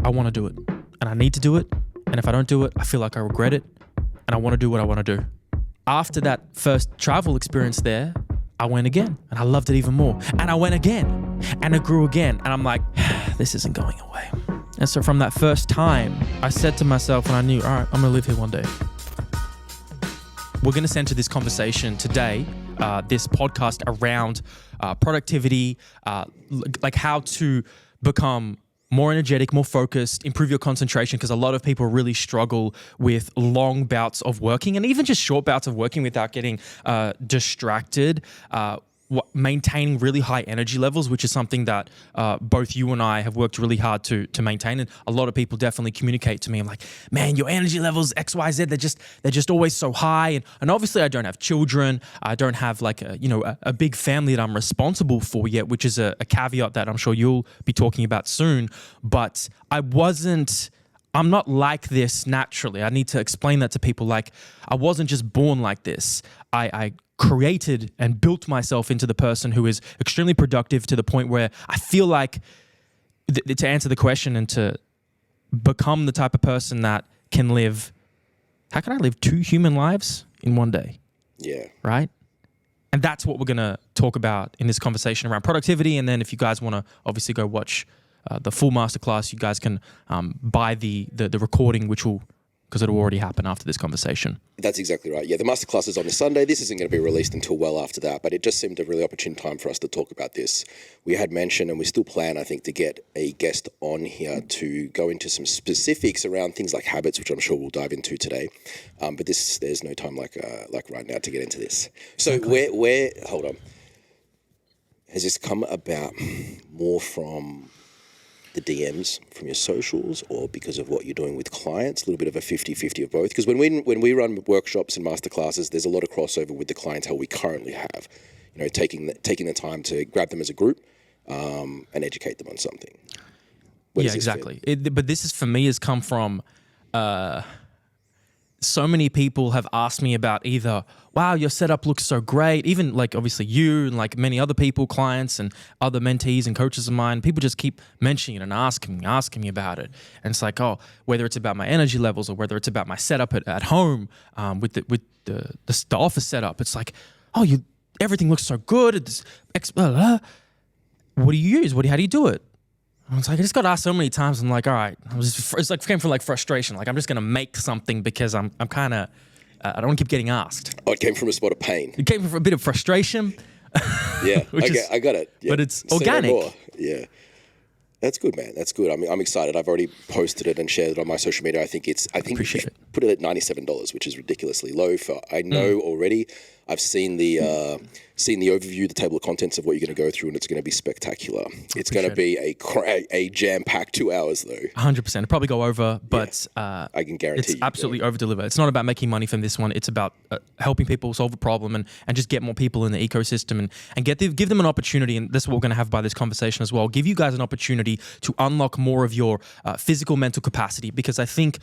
I want to do it and I need to do it. And if I don't do it, I feel like I regret it and I want to do what I want to do. After that first travel experience there, I went again and I loved it even more. And I went again and it grew again. And I'm like, this isn't going away. And so from that first time, I said to myself, and I knew, all right, I'm going to live here one day. We're going to center this conversation today, this podcast around productivity, like how to become more energetic, more focused, improve your concentration, because a lot of people really struggle with long bouts of working and even just short bouts of working without getting distracted, maintaining really high energy levels, which is something that both you and I have worked really hard to maintain. And a lot of people definitely communicate to me. I'm like, man, your energy levels, X, Y, Z, they're just always so high. And obviously I don't have children. I don't have like a big family that I'm responsible for yet, which is a caveat that I'm sure you'll be talking about soon. But I'm not like this naturally. I need to explain that to people. Like, I wasn't just born like this. I created and built myself into the person who is extremely productive to the point where I feel like to answer the question and to become the type of person that can live, how can I live 2 human lives in one day? Yeah. Right? And that's what we're going to talk about in this conversation around productivity. And then if you guys want to obviously go watch the full masterclass, you guys can buy the recording, because it'll already happen after this conversation. That's exactly right. Yeah, the masterclass is on the Sunday. This isn't going to be released until well after that, but it just seemed a really opportune time for us to talk about this. We had mentioned, and we still plan, I think, to get a guest on here to go into some specifics around things like habits, which I'm sure we'll dive into today. But there's no time like right now to get into this. So where hold on. Has this come about more from the DMs from your socials or because of what you're doing with clients? A little bit of a 50-50 of both. Because when we run workshops and masterclasses, there's a lot of crossover with the clientele we currently have. You know, taking the time to grab them as a group and educate them on something. Yeah, exactly. But this is, for me, has come from so many people have asked me about either, wow, your setup looks so great. Even like obviously you and like many other people, clients and other mentees and coaches of mine, people just keep mentioning it and asking me about it. And it's like, oh, whether it's about my energy levels or whether it's about my setup at home with the office setup, it's like, oh, everything looks so good. What do you use? How do you do it? I was like, I just got asked so many times. I'm like, all right. It's like came from like frustration. Like I'm just gonna make something because I'm kind of I don't want to keep getting asked. Oh, it came from a spot of pain. It came from a bit of frustration. Yeah, I got it. Yeah. But it's organic. Yeah, that's good, man. That's good. I'm excited. I've already posted it and shared it on my social media. I think you should put it at $97, which is ridiculously low. I know already. I've seen the overview, the table of contents of what you're going to go through, and it's going to be spectacular. It's going to be a jam-packed 2 hours, though. 100%. It'll probably go over, but I can guarantee it's absolutely over-deliver. It's not about making money from this one. It's about helping people solve a problem and just get more people in the ecosystem and give them an opportunity. And that's what we're going to have by this conversation as well. Give you guys an opportunity to unlock more of your physical, mental capacity, because I think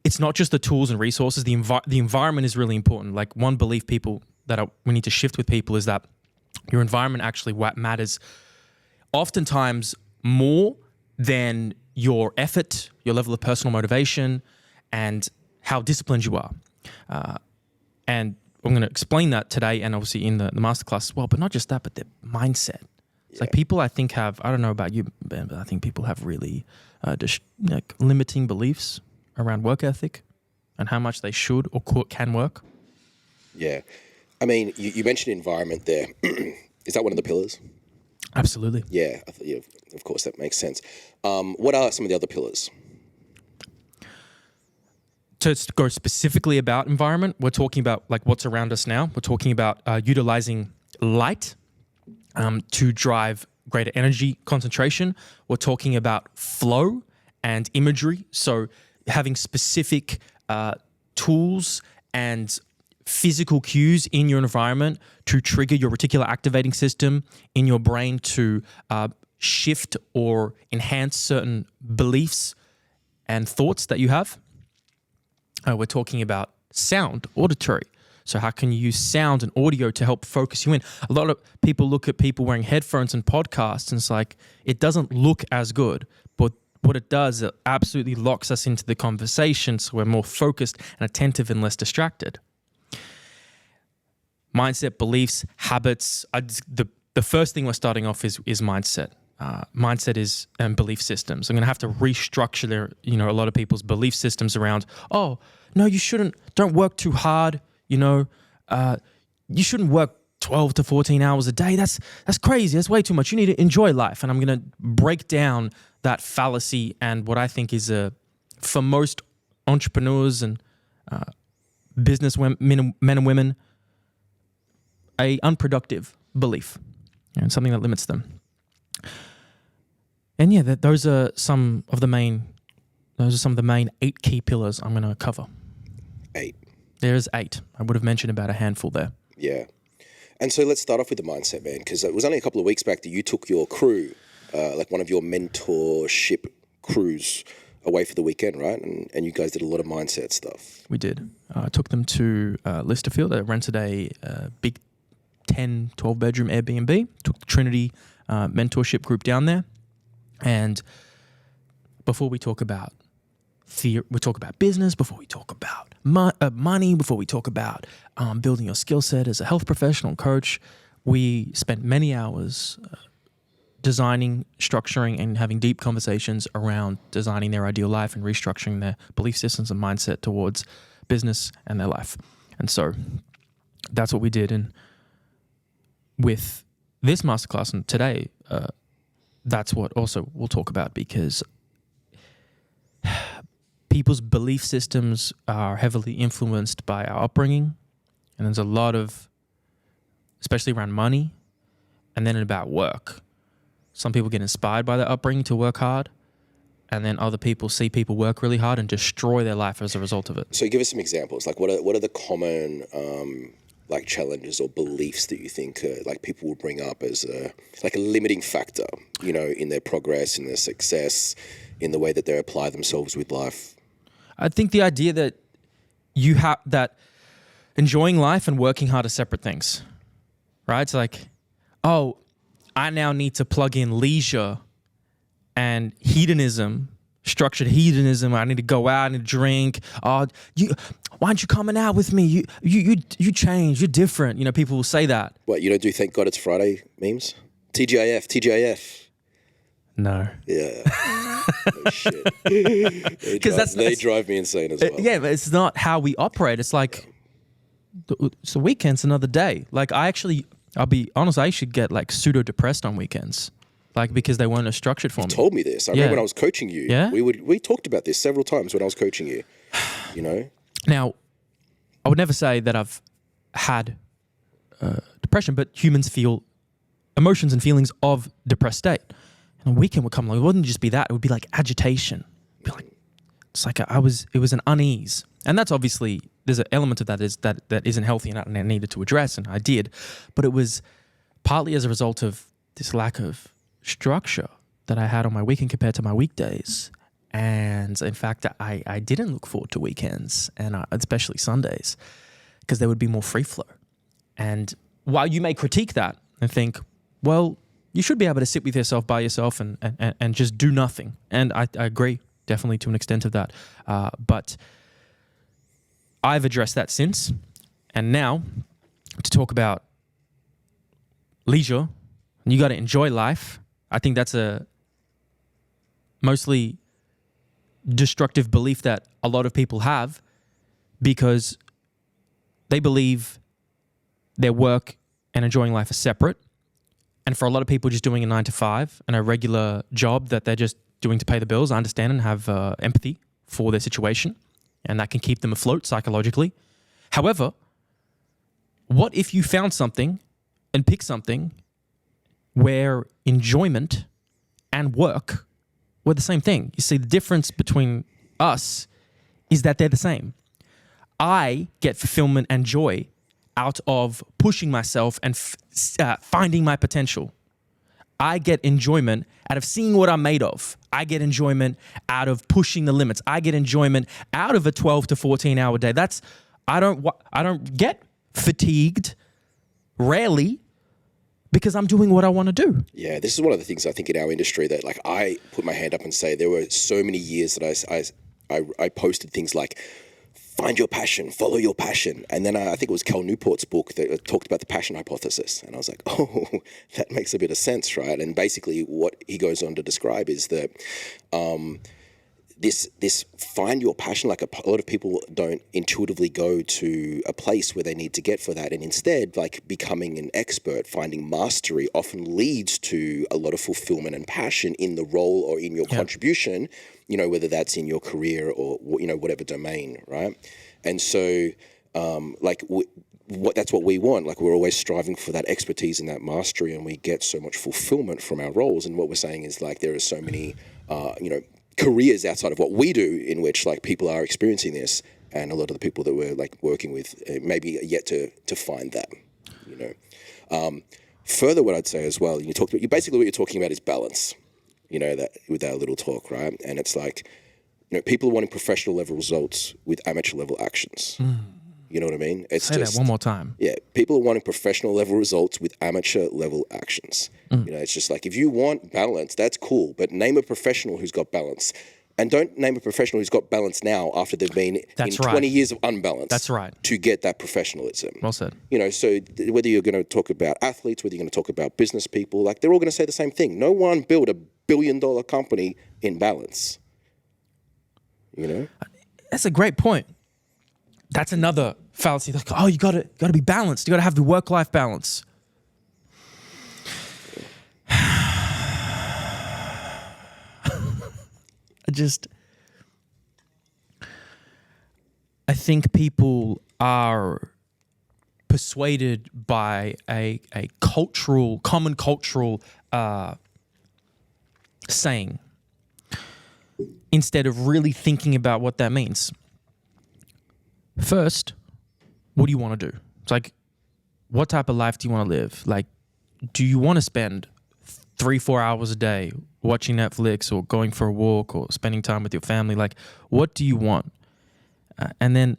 it's not just the tools and resources. The environment is really important. Like one belief we need to shift with people is that your environment actually matters oftentimes more than your effort, your level of personal motivation, and how disciplined you are. And I'm going to explain that today and obviously in the masterclass as well, but not just that, but their mindset. It's like people I think have, I don't know about you, but I think people have really limiting beliefs around work ethic and how much they should or can work. Yeah. I mean, you mentioned environment there. Is that one of the pillars? Absolutely. Yeah, of course, that makes sense. What are some of the other pillars? To go specifically about environment, we're talking about like what's around us now. We're talking about utilizing light to drive greater energy concentration. We're talking about flow and imagery. So having specific tools and physical cues in your environment to trigger your reticular activating system in your brain to shift or enhance certain beliefs and thoughts that you have. We're talking about sound, auditory. So how can you use sound and audio to help focus you in? A lot of people look at people wearing headphones and podcasts and it's like, it doesn't look as good. But what it does, it absolutely locks us into the conversation so we're more focused and attentive and less distracted. Mindset, beliefs, habits. The first thing we're starting off is mindset. Mindset is and belief systems. I'm going to have to restructure a lot of people's belief systems around, oh, no, you shouldn't, don't work too hard. You shouldn't work 12 to 14 hours a day. That's crazy. That's way too much. You need to enjoy life. And I'm going to break down that fallacy and what I think is for most entrepreneurs and business men and women, a unproductive belief and something that limits them. And yeah, those are some of the main 8 key pillars I'm going to cover. 8. There's 8. I would have mentioned about a handful there. Yeah. And so let's start off with the mindset, man, because it was only a couple of weeks back that you took your crew, like one of your mentorship crews, away for the weekend, right? And you guys did a lot of mindset stuff. We did. I took them to Listerfield. I rented a big 10, 12-bedroom Airbnb, took the Trinity mentorship group down there. And before we talk about we talk about business, before we talk about money, before we talk about building your skill set as a health professional coach, we spent many hours designing, structuring, and having deep conversations around designing their ideal life and restructuring their belief systems and mindset towards business and their life. And so that's what we did. And with this masterclass and today, that's what also we'll talk about, because people's belief systems are heavily influenced by our upbringing. And there's a lot of, especially around money, and then about work. Some people get inspired by their upbringing to work hard, and then other people see people work really hard and destroy their life as a result of it. So give us some examples. Like what are the common like challenges or beliefs that you think like people will bring up as a limiting factor, in their progress, in their success, in the way that they apply themselves with life? I think the idea that you have that enjoying life and working hard are separate things, right? It's like, oh, I now need to plug in leisure and hedonism, structured hedonism. I need to go out and drink. Why aren't you coming out with me? You changed. You're different. People will say that. What, you don't do Thank God It's Friday memes? TGIF. No. Yeah. No shit. They drive me insane as well. Yeah, but it's not how we operate. It's like, it's a weekend's another day. Like I'll be honest, I should get like pseudo-depressed on weekends. Like because they weren't as structured for me. You told me this. I remember when I was coaching you. Yeah? We talked about this several times when I was coaching you. Now, I would never say that I've had depression, but humans feel emotions and feelings of depressed state. And a weekend would come along. It wouldn't just be that. It would be like agitation. It'd be like, it's like it was an unease. And that's obviously, there's an element of that that isn't healthy and I needed to address, and I did. But it was partly as a result of this lack of structure that I had on my weekend compared to my weekdays. And in fact, I didn't look forward to weekends, and especially Sundays, because there would be more free flow. And while you may critique that and think, well, you should be able to sit with yourself by yourself and just do nothing. And I agree, definitely to an extent of that. But I've addressed that since. And now to talk about leisure, and you got to enjoy life. I think that's a mostly destructive belief that a lot of people have, because they believe their work and enjoying life are separate. And for a lot of people, just doing a 9-to-5 and a regular job that they're just doing to pay the bills, I understand and have empathy for their situation, and that can keep them afloat psychologically. However, what if you found something and picked something where enjoyment and work were the same thing? You see, the difference between us is that they're the same. I get fulfillment and joy out of pushing myself and finding my potential. I get enjoyment out of seeing what I'm made of. I get enjoyment out of pushing the limits. I get enjoyment out of a 12 to 14 hour day. I don't get fatigued, rarely, because I'm doing what I want to do. Yeah, this is one of the things I think in our industry that like I put my hand up and say there were so many years that I posted things like find your passion, follow your passion. And then I think it was Cal Newport's book that talked about the passion hypothesis. And I was like, oh, that makes a bit of sense, right? And basically what he goes on to describe is that this find your passion, like a lot of people don't intuitively go to a place where they need to get for that. And instead, like becoming an expert, finding mastery often leads to a lot of fulfillment and passion in the role or in your contribution, you know, whether that's in your career or, you know, whatever domain, right? And so, that's what we want. Like we're always striving for that expertise and that mastery, and we get so much fulfillment from our roles. And what we're saying is like there are so many, careers outside of what we do in which like people are experiencing this, and a lot of the people that we're like working with maybe yet to find that, you know. Further, what I'd say as well, basically what you're talking about is balance, you know, that with our little talk, right? And it's like, you know, people are wanting professional level results with amateur level actions. You know what I mean? Say that one more time. Yeah, people are wanting professional level results with amateur level actions. You know, it's just like if you want balance, that's cool, but name a professional who's got balance. And don't name a professional who's got balance now after they've been in 20 years of unbalance. That's right. To get that professionalism. Well said. You know, so whether you're going to talk about athletes, whether you're going to talk about business people, like they're all going to say the same thing. No one built $1 billion company in balance. You know? That's a great point. That's another fallacy. Like, oh, you gotta be balanced. You gotta have the work-life balance. I think people are persuaded by a common cultural saying instead of really thinking about what that means. First, what do you want to do? It's like, what type of life do you want to live? Like, do you want to spend 3-4 hours a day watching Netflix or going for a walk or spending time with your family? Like, what do you want? And then,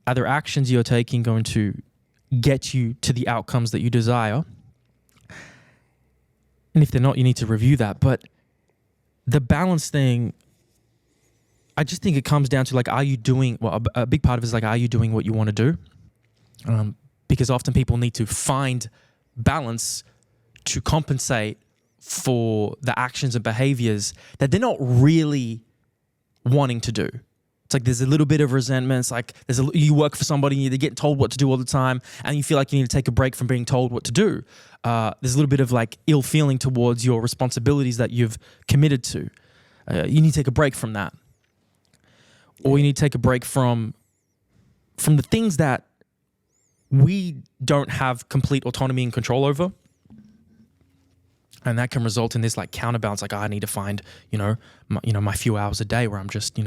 are there actions you're taking going to get you to the outcomes that you desire? And if they're not, you need to review that. But the balance thing, I just think it comes down to like, are you doing, well, a big part of it is like, are you doing what you want to do? Because often people need to find balance to compensate for the actions and behaviors that they're not really wanting to do. It's like there's a little bit of resentment. It's like you work for somebody, you're getting told what to do all the time, and you feel like you need to take a break from being told what to do. There's a little bit of like ill feeling towards your responsibilities that you've committed to. You need to take a break from that. Or you need to take a break from the things that we don't have complete autonomy and control over. And that can result in this like counterbalance, like, I need to find, my few hours a day where I'm just,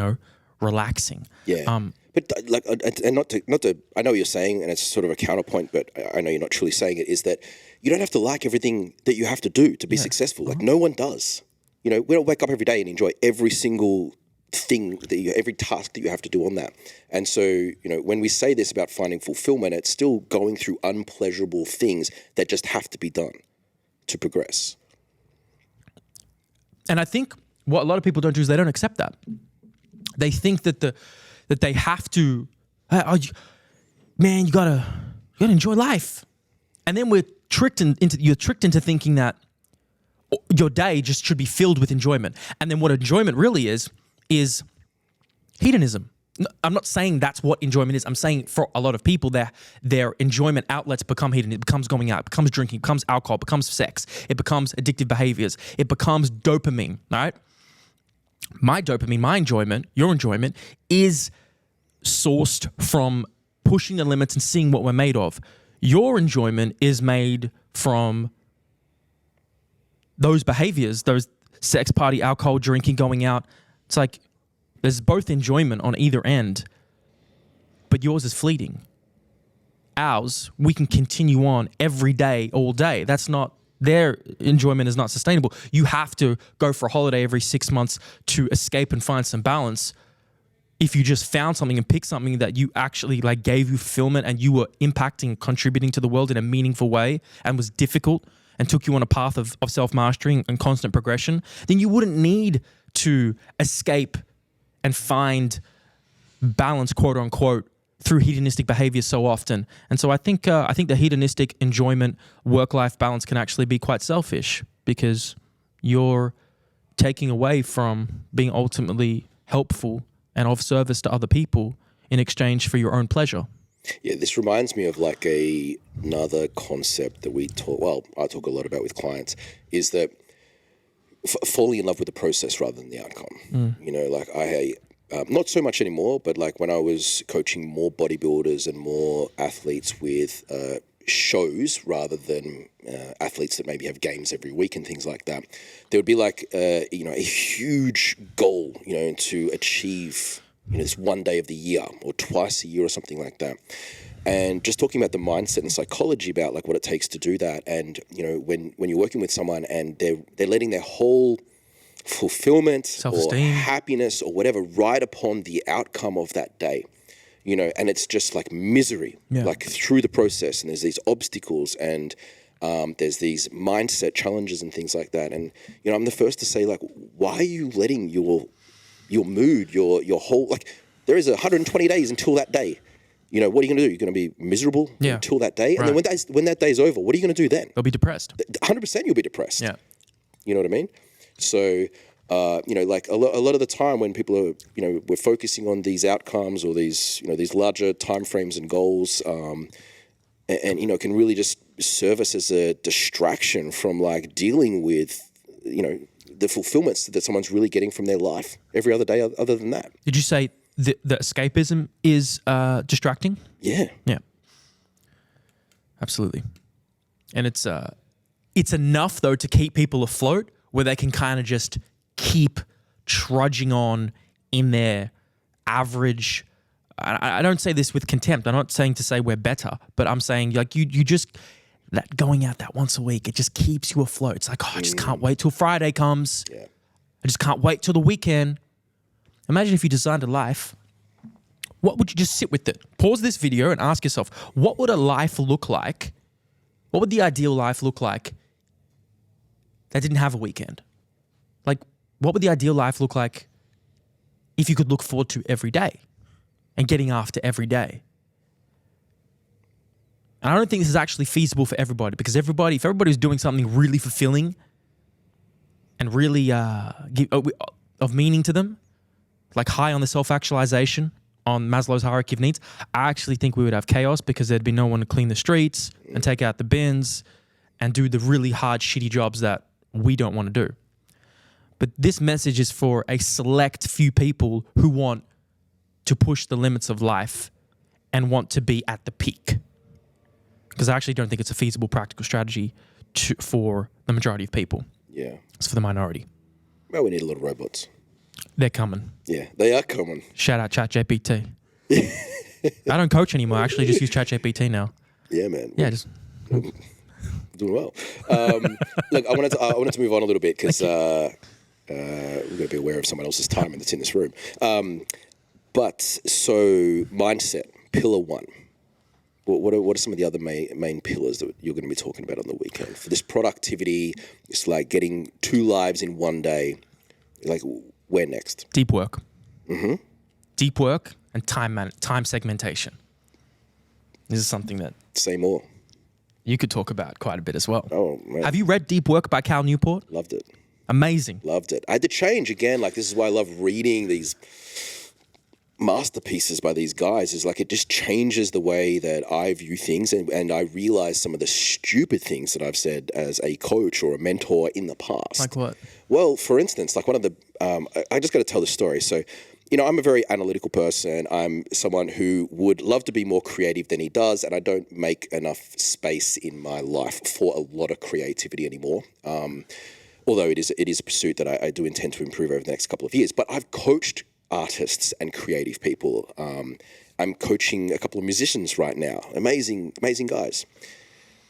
relaxing. Yeah. But like, and not to, I know what you're saying, and it's sort of a counterpoint, but I know you're not truly saying it, is that you don't have to like everything that you have to do to be successful. Like no one does. You know, we don't wake up every day and enjoy every single thing every task that you have to do on that. And so, when we say this about finding fulfillment, it's still going through unpleasurable things that just have to be done to progress. And I think what a lot of people don't do is they don't accept that. They think that that they have to, you gotta enjoy life. And then you're tricked into thinking that your day just should be filled with enjoyment. And then what enjoyment really is hedonism. I'm not saying that's what enjoyment is. I'm saying for a lot of people, their enjoyment outlets become hedonism. It becomes going out, it becomes drinking, it becomes alcohol, it becomes sex, it becomes addictive behaviors, it becomes dopamine, all right? My dopamine, my enjoyment, your enjoyment is sourced from pushing the limits and seeing what we're made of. Your enjoyment is made from those behaviors, those sex, party, alcohol, drinking, going out. It's like there's both enjoyment on either end, but yours is fleeting. Ours, we can continue on every day, all day. That's not, their enjoyment is not sustainable. You have to go for a holiday every 6 months to escape and find some balance. If you just found something and picked something that you actually gave you fulfillment and you were impacting, contributing to the world in a meaningful way and was difficult and took you on a path of self-mastery and constant progression, then you wouldn't need to escape and find balance, quote unquote, through hedonistic behavior so often. And so I think the hedonistic enjoyment, work-life balance can actually be quite selfish, because you're taking away from being ultimately helpful and of service to other people in exchange for your own pleasure. Yeah, this reminds me of like another concept that I talk a lot about with clients, is that falling in love with the process rather than the outcome. You know, like not so much anymore, but like when I was coaching more bodybuilders and more athletes with shows rather than athletes that maybe have games every week and things like that, there would be like a huge goal, to achieve this one day of the year or twice a year or something like that. And just talking about the mindset and psychology about like what it takes to do that. And when you're working with someone and they're letting their whole fulfillment or happiness or whatever ride upon the outcome of that day, and it's just like misery, like through the process, and there's these obstacles and there's these mindset challenges and things like that. And I'm the first to say, like, why are you letting your mood, your whole, like, there is 120 days until that day. What are you going to do? You're going to be miserable until that day. And then when that day's over, what are you going to do then? They'll be depressed. 100% you'll be depressed. Yeah. You know what I mean? So, like a lot of the time when people are, we're focusing on these outcomes or these larger timeframes and goals, and can really just serve us as a distraction from like dealing with, the fulfillments that someone's really getting from their life every other day other than that. Did you say the escapism is distracting? Yeah. Yeah. Absolutely. And it's enough though to keep people afloat, where they can kind of just keep trudging on in their average. I don't say this with contempt. I'm not saying to say we're better, but I'm saying like you just, that going out that once a week, it just keeps you afloat. It's like, I just can't wait till Friday comes. Yeah. I just can't wait till the weekend. Imagine if you designed a life. What would you just sit with it? Pause this video and ask yourself, what would a life look like? What would the ideal life look like that didn't have a weekend? Like, what would the ideal life look like if you could look forward to every day and getting after every day? And I don't think this is actually feasible for everybody, because if everybody was doing something really fulfilling and really of meaning to them, like high on the self-actualization on Maslow's hierarchy of needs, I actually think we would have chaos, because there'd be no one to clean the streets and take out the bins and do the really hard, shitty jobs that we don't want to do. But this message is for a select few people who want to push the limits of life and want to be at the peak. Because I actually don't think it's a feasible, practical strategy for the majority of people. Yeah. It's for the minority. Well, we need a lot of robots. They're coming. Yeah, they are coming. Shout out ChatGPT. I don't coach anymore. I actually just use ChatGPT now. Yeah, man. Yeah, just doing well. Look, I wanted to move on a little bit, because we've got to be aware of someone else's time that's in this room. But so mindset, pillar one. What are some of the other main pillars that you're going to be talking about on the weekend for this productivity? It's like getting 2 lives in one day. Like, where next? Deep work. Mm-hmm. Deep work and time segmentation. This is something that say more. You could talk about quite a bit as well. Oh man, have you read Deep Work by Cal Newport? Loved it. Amazing. Loved it. I had to change again. Like, this is why I love reading these masterpieces by these guys, is like it just changes the way that I view things, and I realize some of the stupid things that I've said as a coach or a mentor in the past. Like what? Well, for instance, like one of the I just got to tell the story. So, I'm a very analytical person. I'm someone who would love to be more creative than he does, and I don't make enough space in my life for a lot of creativity anymore. Although it is a pursuit that I do intend to improve over the next couple of years. But I've coached artists and creative people. I'm coaching a couple of musicians right now. Amazing guys.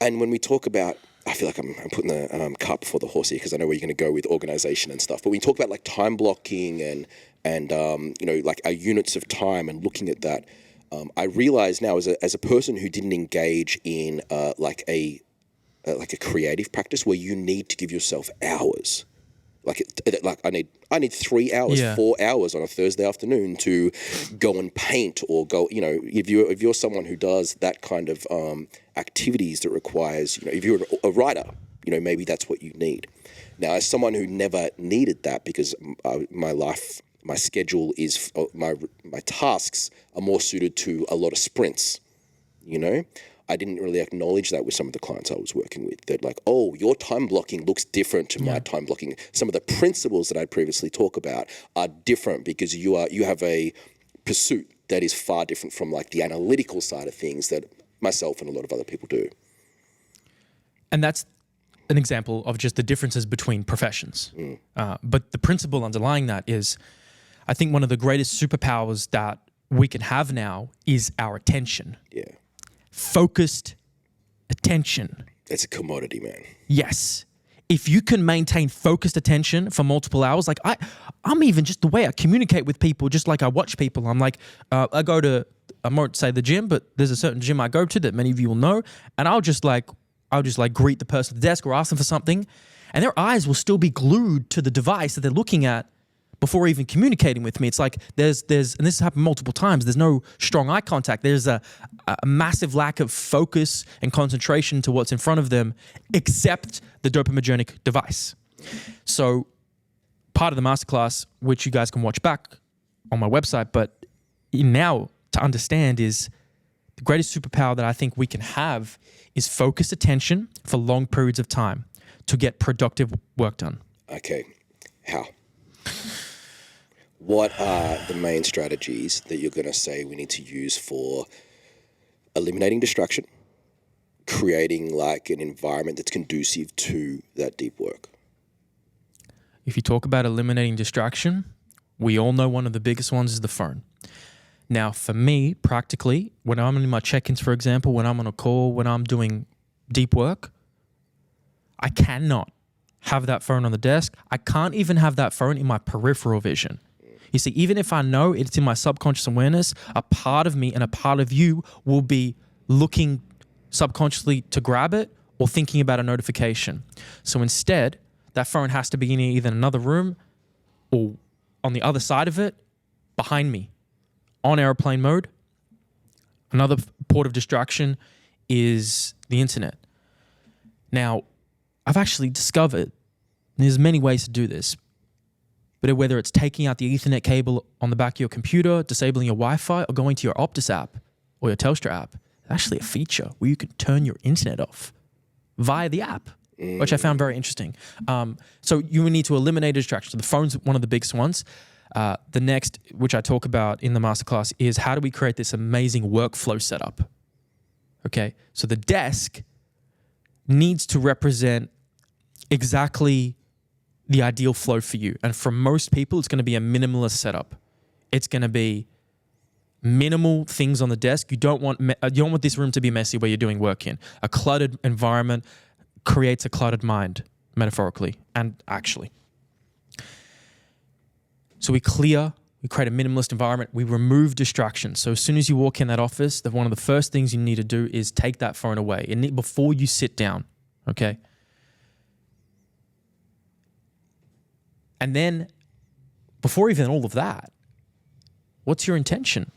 And when we talk about, I feel like I'm putting the cart before the horse here, because I know where you're going to go with organization and stuff. But when you talk about like time blocking and like our units of time and looking at that, I realize now as a person who didn't engage in like a like a creative practice where you need to give yourself hours. Like I need 3 hours, Yeah. 4 hours on a Thursday afternoon to go and paint or go. You know, if you're someone who does that kind of activities that requires, you know, if you're a writer, you know, maybe that's what you need. Now, as someone who never needed that because my schedule is my tasks are more suited to a lot of sprints. You know, I didn't really acknowledge that with some of the clients I was working with. That like, oh, your time blocking looks different to my time blocking. Some of the principles that I previously talked about are different because you have a pursuit that is far different from like the analytical side of things that myself and a lot of other people do. And that's an example of just the differences between professions. But the principle underlying that is, I think one of the greatest superpowers that we can have now is our attention. Yeah. Focused attention. That's a commodity, man. Yes. If you can maintain focused attention for multiple hours, like I'm even just the way I communicate with people, just like I watch people. I'm like, I won't say the gym, but there's a certain gym I go to that many of you will know. And I'll just like greet the person at the desk or ask them for something. And their eyes will still be glued to the device that they're looking at before even communicating with me. It's like there's and this has happened multiple times, there's no strong eye contact. There's a massive lack of focus and concentration to what's in front of them, except the dopaminergic device. So part of the masterclass, which you guys can watch back on my website, but now to understand is the greatest superpower that I think we can have is focused attention for long periods of time to get productive work done. Okay. How? What are the main strategies that you're going to say we need to use for eliminating distraction, creating like an environment that's conducive to that deep work? If you talk about eliminating distraction, we all know one of the biggest ones is the phone. Now, for me, practically, when I'm in my check-ins, for example, when I'm on a call, when I'm doing deep work, I cannot have that phone on the desk. I can't even have that phone in my peripheral vision. You see, even if I know it's in my subconscious awareness, a part of me and a part of you will be looking subconsciously to grab it or thinking about a notification. So instead, that phone has to be in either another room or on the other side of it, behind me, on airplane mode. Another port of distraction is the internet. Now, I've actually discovered there's many ways to do this, but whether it's taking out the Ethernet cable on the back of your computer, disabling your Wi-Fi, or going to your Optus app or your Telstra app, there's actually a feature where you can turn your internet off via the app, which I found very interesting. So you will need to eliminate distractions. So the phone's one of the biggest ones. The next, which I talk about in the masterclass, is how do we create this amazing workflow setup? Okay, so the desk needs to represent exactly the ideal flow for you. And for most people, it's going to be a minimalist setup. It's going to be minimal things on the desk. You don't want this room to be messy where you're doing work in. A cluttered environment creates a cluttered mind, metaphorically and actually. So we create a minimalist environment. We remove distractions. So as soon as you walk in that office, one of the first things you need to do is take that phone away before you sit down, okay? And then, before even all of that, what's your intention?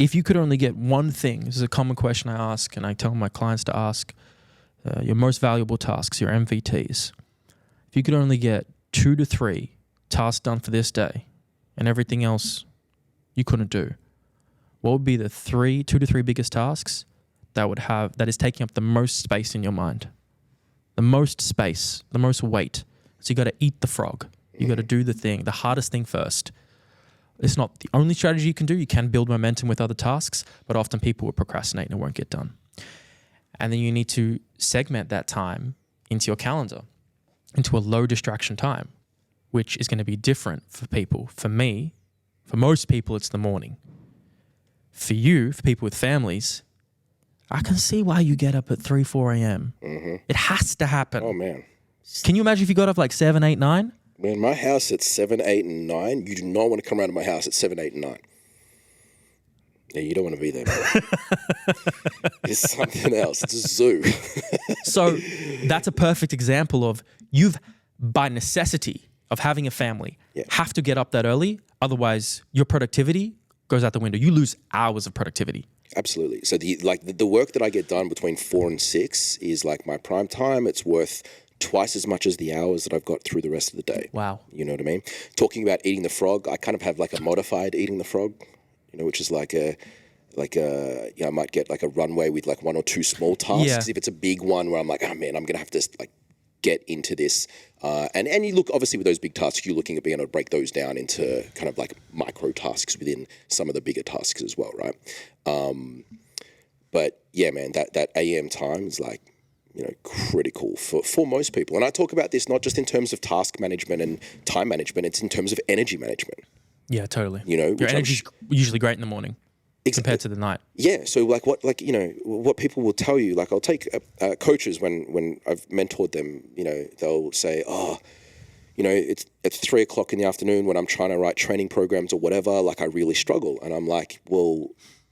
If you could only get one thing, this is a common question I ask, and I tell my clients to ask, your most valuable tasks, your MVTs. If you could only get 2 to 3 tasks done for this day, and everything else you couldn't do, what would be the 2 to 3 biggest tasks that is taking up the most space in your mind? The most space, the most weight. So you got to eat the frog. You got to do the hardest thing first. It's not the only strategy you can do. You can build momentum with other tasks, but often people will procrastinate and it won't get done. And then you need to segment that time into your calendar, into a low distraction time, which is going to be different for people. For me, for most people, it's the morning. For you, for people with families, I can see why you get up at 3, 4 a.m. Mm-hmm. It has to happen. Oh, man. Can you imagine if you got up like 7, 8, 9? Man, my house at 7, 8, and 9, you do not want to come around to my house at 7, 8, and 9. Yeah, you don't want to be there, man. It's something else. It's a zoo. So that's a perfect example of you've, by necessity of having a family, have to get up that early. Otherwise, your productivity goes out the window. You lose hours of productivity. Absolutely. So the work that I get done between 4 and 6 is like my prime time. It's worth twice as much as the hours that I've got through the rest of the day. Wow. You know what I mean? Talking about eating the frog, I kind of have like a modified eating the frog, you know, which is I might get like a runway with like 1 or 2 small tasks. Yeah. If it's a big one where I'm like, oh man, I'm going to have to like get into this. And you look, obviously with those big tasks, you're looking at being able to break those down into kind of like micro tasks within some of the bigger tasks as well, right? But yeah, man, that AM time is like, you know, critical for most people. And I talk about this not just in terms of task management and time management, it's in terms of energy management. Yeah, totally. You know, your energy's usually great in the morning compared to the night. Yeah. So what people will tell you, like I'll take coaches when I've mentored them, you know, they'll say, oh, you know, it's at 3 o'clock in the afternoon when I'm trying to write training programs or whatever, like I really struggle. And I'm like, well,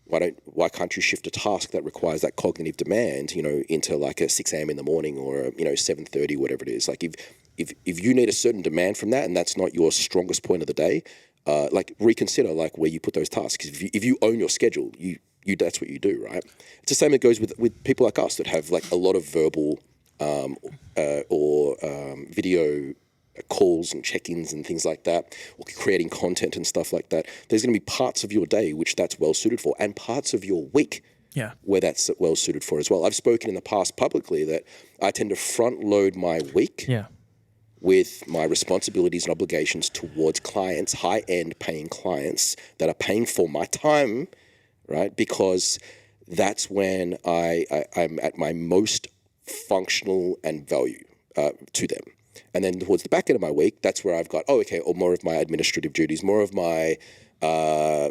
why can't you shift a task that requires that cognitive demand, you know, into like a 6 a.m. in the morning or, you know, 7:30, whatever it is. Like if you need a certain demand from that and that's not your strongest point of the day, like reconsider like where you put those tasks. If you own your schedule, you that's what you do, right? It's the same that goes with people like us that have like a lot of verbal or video calls and check-ins and things like that, or creating content and stuff like that. There's going to be parts of your day which that's well suited for, and parts of your week where that's well suited for as well. I've spoken in the past publicly that I tend to front load my week with my responsibilities and obligations towards clients, high-end paying clients that are paying for my time, right? Because that's when I'm at my most functional and value to them. And then towards the back end of my week, that's where I've got, or more of my administrative duties, more of my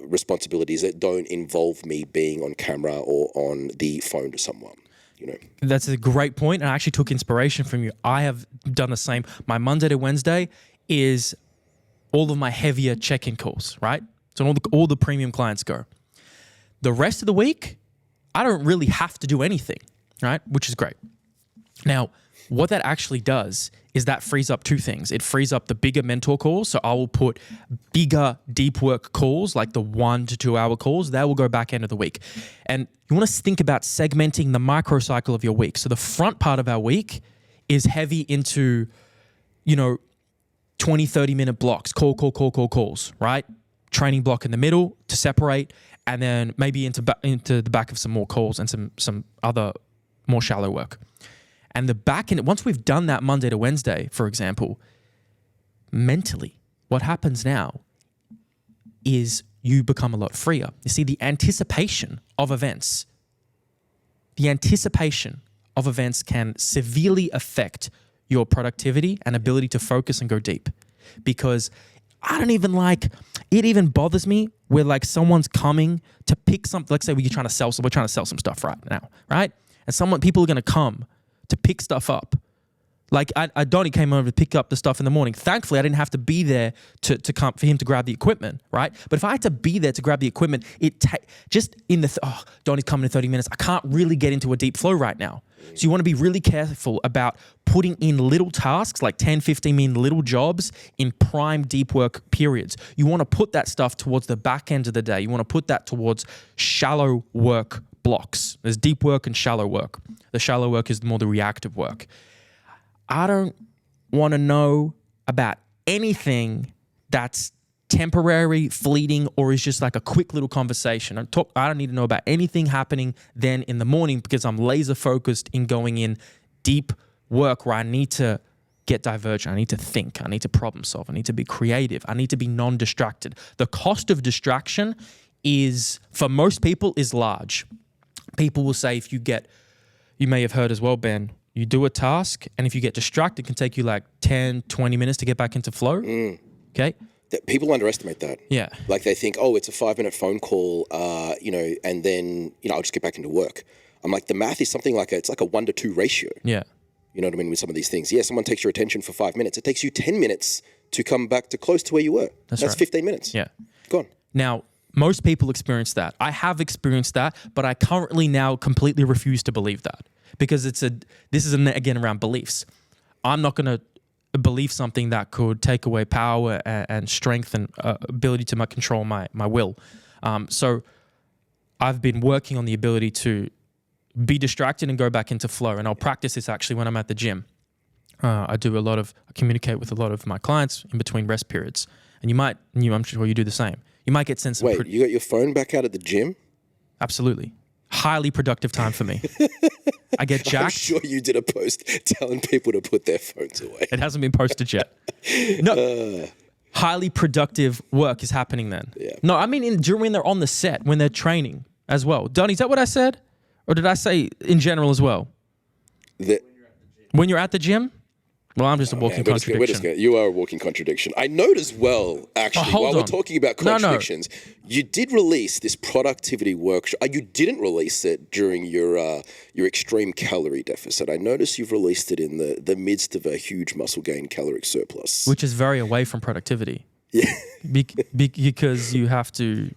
responsibilities that don't involve me being on camera or on the phone to someone, you know. That's a great point. And I actually took inspiration from you. I have done the same. My Monday to Wednesday is all of my heavier check-in calls, right? So all the premium clients go. The rest of the week, I don't really have to do anything, right? Which is great. Now, what that actually does is that frees up 2 things. It frees up the bigger mentor calls. So I will put bigger deep work calls, like the 1 to 2 hour calls. That will go back end of the week. And you want to think about segmenting the microcycle of your week. So the front part of our week is heavy into, you know, 20, 30-minute blocks, calls, right? Training block in the middle to separate, and then maybe into the back of some more calls and some other more shallow work. And the back end, once we've done that Monday to Wednesday, for example, mentally, what happens now is you become a lot freer. You see, the anticipation of events can severely affect your productivity and ability to focus and go deep. Because it even bothers me where like someone's coming to pick something. Let's say we're trying to sell some stuff right now, right? And people are going to come to pick stuff up. Like Donnie came over to pick up the stuff in the morning. Thankfully, I didn't have to be there to come for him to grab the equipment, right? But if I had to be there to grab the equipment, Donnie's coming in 30 minutes. I can't really get into a deep flow right now. So you want to be really careful about putting in little tasks, like 10, 15 minute little jobs in prime deep work periods. You want to put that stuff towards the back end of the day. You want to put that towards shallow work blocks. There's deep work and shallow work. The shallow work is more the reactive work. I don't want to know about anything that's temporary, fleeting, or is just like a quick little conversation. I don't need to know about anything happening then in the morning because I'm laser focused in going in deep work where I need to get divergent. I need to think. I need to problem solve. I need to be creative. I need to be non-distracted. The cost of distraction for most people is large. People will say you may have heard as well, Ben, you do a task and if you get distracted, it can take you like 10, 20 minutes to get back into flow. Okay. People underestimate that. Yeah. Like they think, it's a 5-minute phone call, and then, I'll just get back into work. I'm like, the math is something like it's like a 1 to 2 ratio. Yeah. You know what I mean? With some of these things. Yeah, someone takes your attention for 5 minutes. It takes you 10 minutes to come back to close to where you were. That's right. 15 minutes. Yeah. Gone. Now, Most people experience that. I have experienced that, but I currently now completely refuse to believe that because this is again around beliefs. I'm not going to believe something that could take away power and strength and ability to control my will. So I've been working on the ability to be distracted and go back into flow. And I'll practice this actually when I'm at the gym. I communicate with a lot of my clients in between rest periods. And I'm sure you do the same. You might get sense of... Wait, you got your phone back out at the gym? Absolutely. Highly productive time for me. I get jacked. I'm sure you did a post telling people to put their phones away. It hasn't been posted yet. No. Highly productive work is happening then. Yeah. No, I mean when they're on the set, when they're training as well. Donnie, is that what I said? Or did I say in general as well? When you're at the gym? Well, I'm just a walking contradiction. You are a walking contradiction. I note as well, actually, while we're talking about contradictions, you did release this productivity workshop. You didn't release it during your extreme calorie deficit. I noticed you've released it in the midst of a huge muscle gain caloric surplus. Which is very away from productivity. Yeah. Because you have to,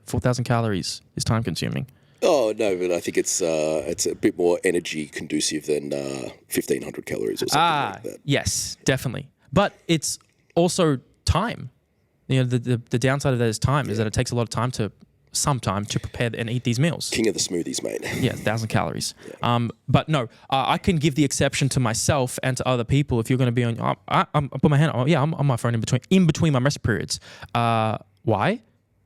4,000 calories is time consuming. Oh, no, but I think it's a bit more energy conducive than 1,500 calories or something like that. Yes, definitely. But it's also time. You know, the downside of that is time, is that it takes a lot of time to prepare and eat these meals. King of the smoothies, mate. Yeah, 1,000 calories. Yeah. But no, I can give the exception to myself and to other people. If you're going to be on, I put my hand on, I'm on my phone in between my rest periods. Why?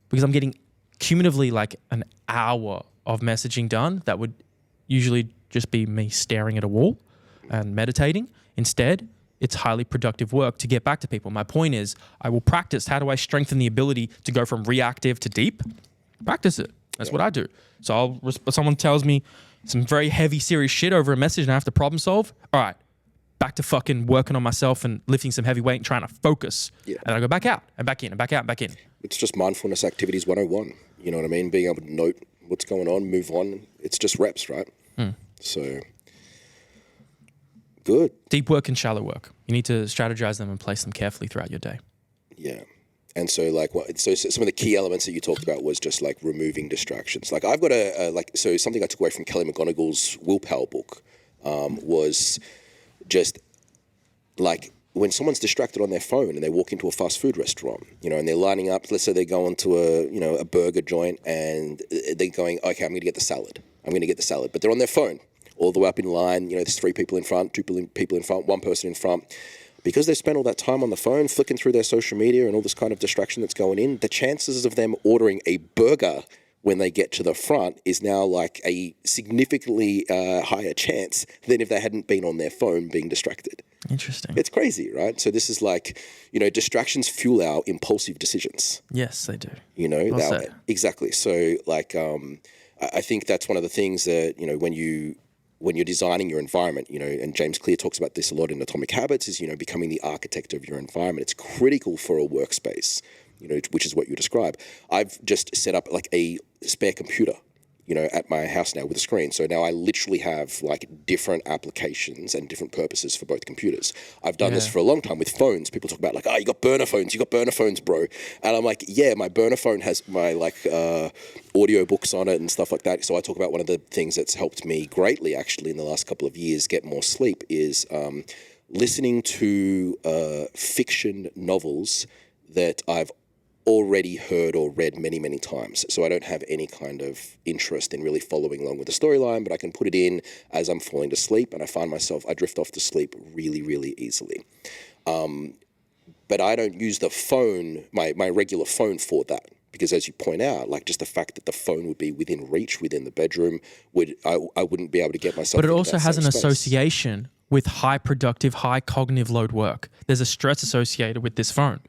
Because I'm getting cumulatively like an hour of messaging done that would usually just be me staring at a wall and meditating. Instead, it's highly productive work to get back to people. My point is, I will practice. How do I strengthen the ability to go from reactive to deep? Practice it. That's what I do. So someone tells me some very heavy, serious shit over a message and I have to problem solve. All right, back to fucking working on myself and lifting some heavy weight and trying to focus. Yeah. And I go back out and back in and back out and back in. It's just mindfulness activities 101. You know what I mean? Being able to note what's going on, move on. It's just reps, right? So, good. Deep work and shallow work. You need to strategize them and place them carefully throughout your day. Yeah. And so, so some of the key elements that you talked about was just like removing distractions. Like I've got so something I took away from Kelly McGonigal's willpower book was just like when someone's distracted on their phone and they walk into a fast food restaurant, and they're lining up, let's say they go into a burger joint and they're going, okay, I'm going to get the salad. But they're on their phone all the way up in line. There's 3 people in front, 2 people in front, 1 person in front. Because they spent all that time on the phone, flicking through their social media and all this kind of distraction that's going in, the chances of them ordering a burger when they get to the front is now like a significantly higher chance than if they hadn't been on their phone being distracted. Interesting. It's crazy, right? So this is like, distractions fuel our impulsive decisions. Yes, they do. Exactly. So like, I think that's one of the things that, when you're designing your environment, and James Clear talks about this a lot in Atomic Habits, is, becoming the architect of your environment. It's critical for a workspace, which is what you describe. I've just set up like a spare computer, at my house now with a screen. So now I literally have like different applications and different purposes for both computers. I've done this for a long time with phones. People talk about like, you got burner phones, bro. And I'm like, yeah, my burner phone has my audio books on it and stuff like that. So I talk about one of the things that's helped me greatly actually in the last couple of years get more sleep is listening to fiction novels that I've already heard or read many, many times. So I don't have any kind of interest in really following along with the storyline, but I can put it in as I'm falling to sleep and I drift off to sleep really, really easily. But I don't use the phone, my regular phone for that. Because as you point out, like just the fact that the phone would be within reach, within the bedroom, I wouldn't be able to get myself. But it also has an association with high productive, high cognitive load work. There's a stress associated with this phone.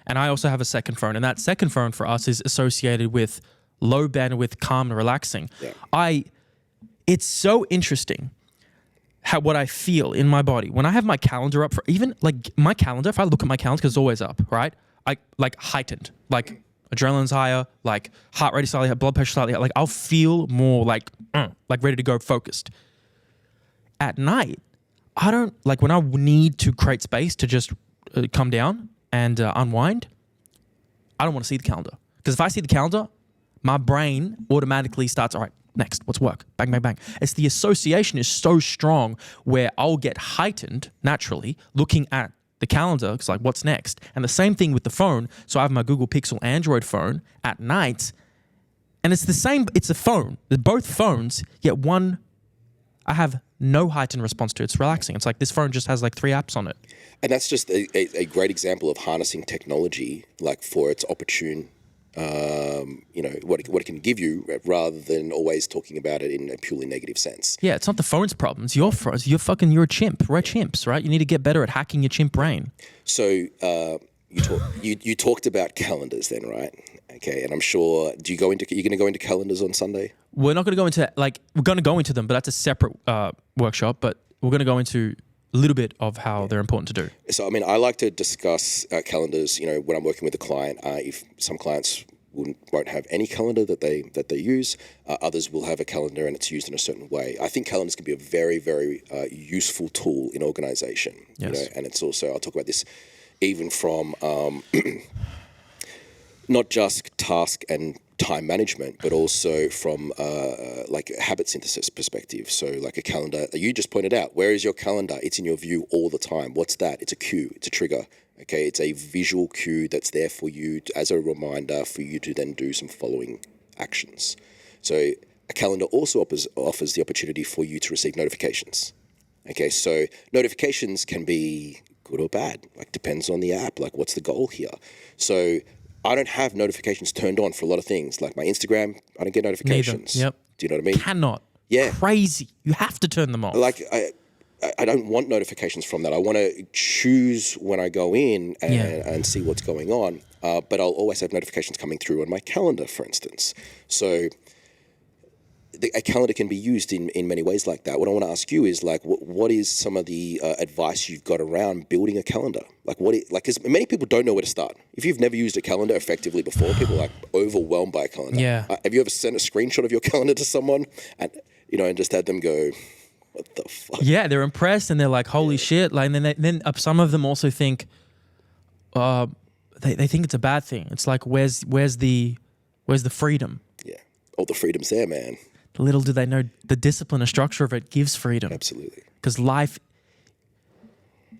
And I also have a second phone. And that second phone for us is associated with low bandwidth, calm and relaxing. Yeah. It's so interesting what I feel in my body. When I have my calendar up, for even like my calendar, if I look at my calendar, because it's always up, right? I like heightened, like adrenaline's higher, like heart rate is slightly higher, blood pressure slightly higher. Like I'll feel more like ready to go, focused. At night, I don't, like when I need to create space to just come down and unwind, I don't want to see the calendar Because if I see the calendar, my brain automatically starts, all right, next, what's work? Bang, bang, bang. It's the association is so strong where I'll get heightened naturally looking at the calendar. It's like, what's next? And the same thing with the phone. So I have my Google Pixel Android phone at night, and it's the same, it's a phone. They're both phones, yet one I have no heightened response to. It's relaxing. It's like this phone just has like 3 apps on it. And that's just a great example of harnessing technology, like for its opportune, what it can give you, rather than always talking about it in a purely negative sense. Yeah, it's not the phone's problem. It's your phone. You're a chimp. We're chimps, right? You need to get better at hacking your chimp brain. So you talked about calendars then, right? Okay, and I'm sure, you're going to go into calendars on Sunday? We're not going to go into, we're going to go into them, but that's a separate workshop. But we're going to go into a little bit of how they're important to do. So, I mean, I like to discuss calendars, when I'm working with a client. If some clients won't have any calendar that they use, others will have a calendar and it's used in a certain way. I think calendars can be a very, very useful tool in organization. Yes. And it's also, I'll talk about this even from not just task and time management, but also from like a habit synthesis perspective. So like a calendar, you just pointed out, where is your calendar? It's in your view all the time. What's that? It's a cue, it's a trigger. Okay, it's a visual cue that's there for you as a reminder for you to then do some following actions. So a calendar also offers the opportunity for you to receive notifications. Okay, so notifications can be good or bad, like depends on the app, like what's the goal here. So I don't have notifications turned on for a lot of things. Like my Instagram, I don't get notifications. Neither. Yep. Do you know what I mean? Cannot. Yeah. Crazy. You have to turn them off. Like I don't want notifications from that. I want to choose when I go in and see what's going on. But I'll always have notifications coming through on my calendar, for instance. So a calendar can be used in many ways like that. What I want to ask you is like, what is some of the advice you've got around building a calendar? Like because many people don't know where to start. If you've never used a calendar effectively before, people are like overwhelmed by a calendar. Yeah. Have you ever sent a screenshot of your calendar to someone and just had them go, what the fuck? Yeah, they're impressed and they're like, holy shit. Like, and then some of them also think, they think it's a bad thing. It's like, where's the freedom? Yeah. Oh, the freedom's there, man. Little do they know the discipline and structure of it gives freedom. Absolutely. Because life,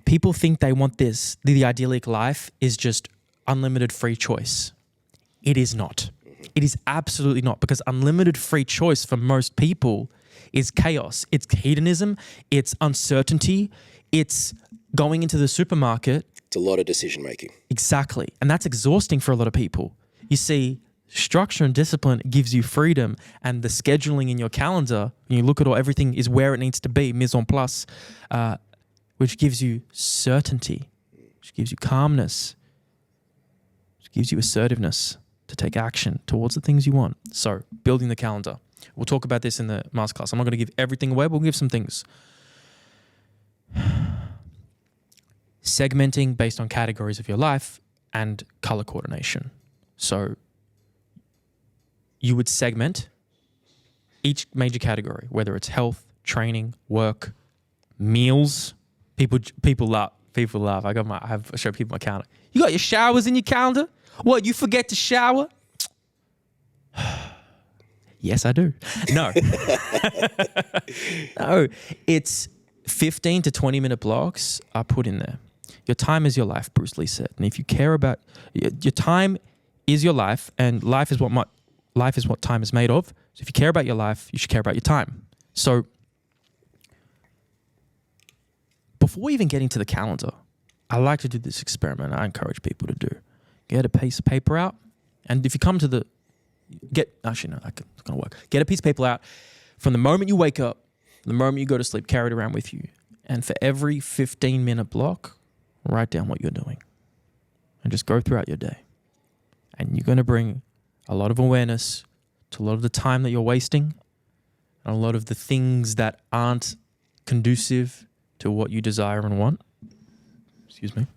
people think they want this. The idyllic life is just unlimited free choice. It is not. Mm-hmm. It is absolutely not, because unlimited free choice for most people is chaos. It's hedonism. It's uncertainty. It's going into the supermarket. It's a lot of decision making. Exactly. And that's exhausting for a lot of people. You see, structure and discipline gives you freedom, and the scheduling in your calendar, you look at everything is where it needs to be, mise en place, which gives you certainty, which gives you calmness, which gives you assertiveness to take action towards the things you want. So building the calendar. We'll talk about this in the masterclass. I'm not going to give everything away, but we'll give some things. Segmenting based on categories of your life and color coordination. So you would segment each major category, whether it's health, training, work, meals. People laugh. I show people my calendar. You got your showers in your calendar? What, you forget to shower? Yes, I do. No. No, it's 15 to 20 minute blocks are put in there. Your time is your life, Bruce Lee said. And if you care about your time is your life, and life is what time is made of. So if you care about your life, you should care about your time. So before we even get into the calendar, I like to do this experiment. I encourage people to do. Get a piece of paper out, and if you come to it's gonna work. Get a piece of paper out from the moment you wake up, the moment you go to sleep, carry it around with you. And for every 15-minute block, write down what you're doing. And just go throughout your day. And you're going to bring a lot of awareness to a lot of the time that you're wasting, and a lot of the things that aren't conducive to what you desire and want. Excuse me.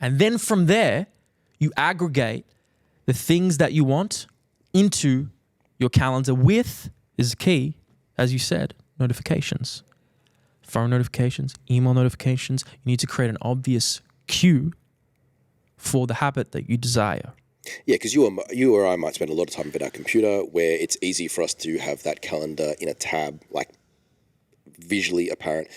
And then from there, you aggregate the things that you want into your calendar with, is key, as you said, notifications. Phone notifications, email notifications. You need to create an obvious cue for the habit that you desire. Yeah, because you or I might spend a lot of time with our computer, where it's easy for us to have that calendar in a tab, like visually apparent,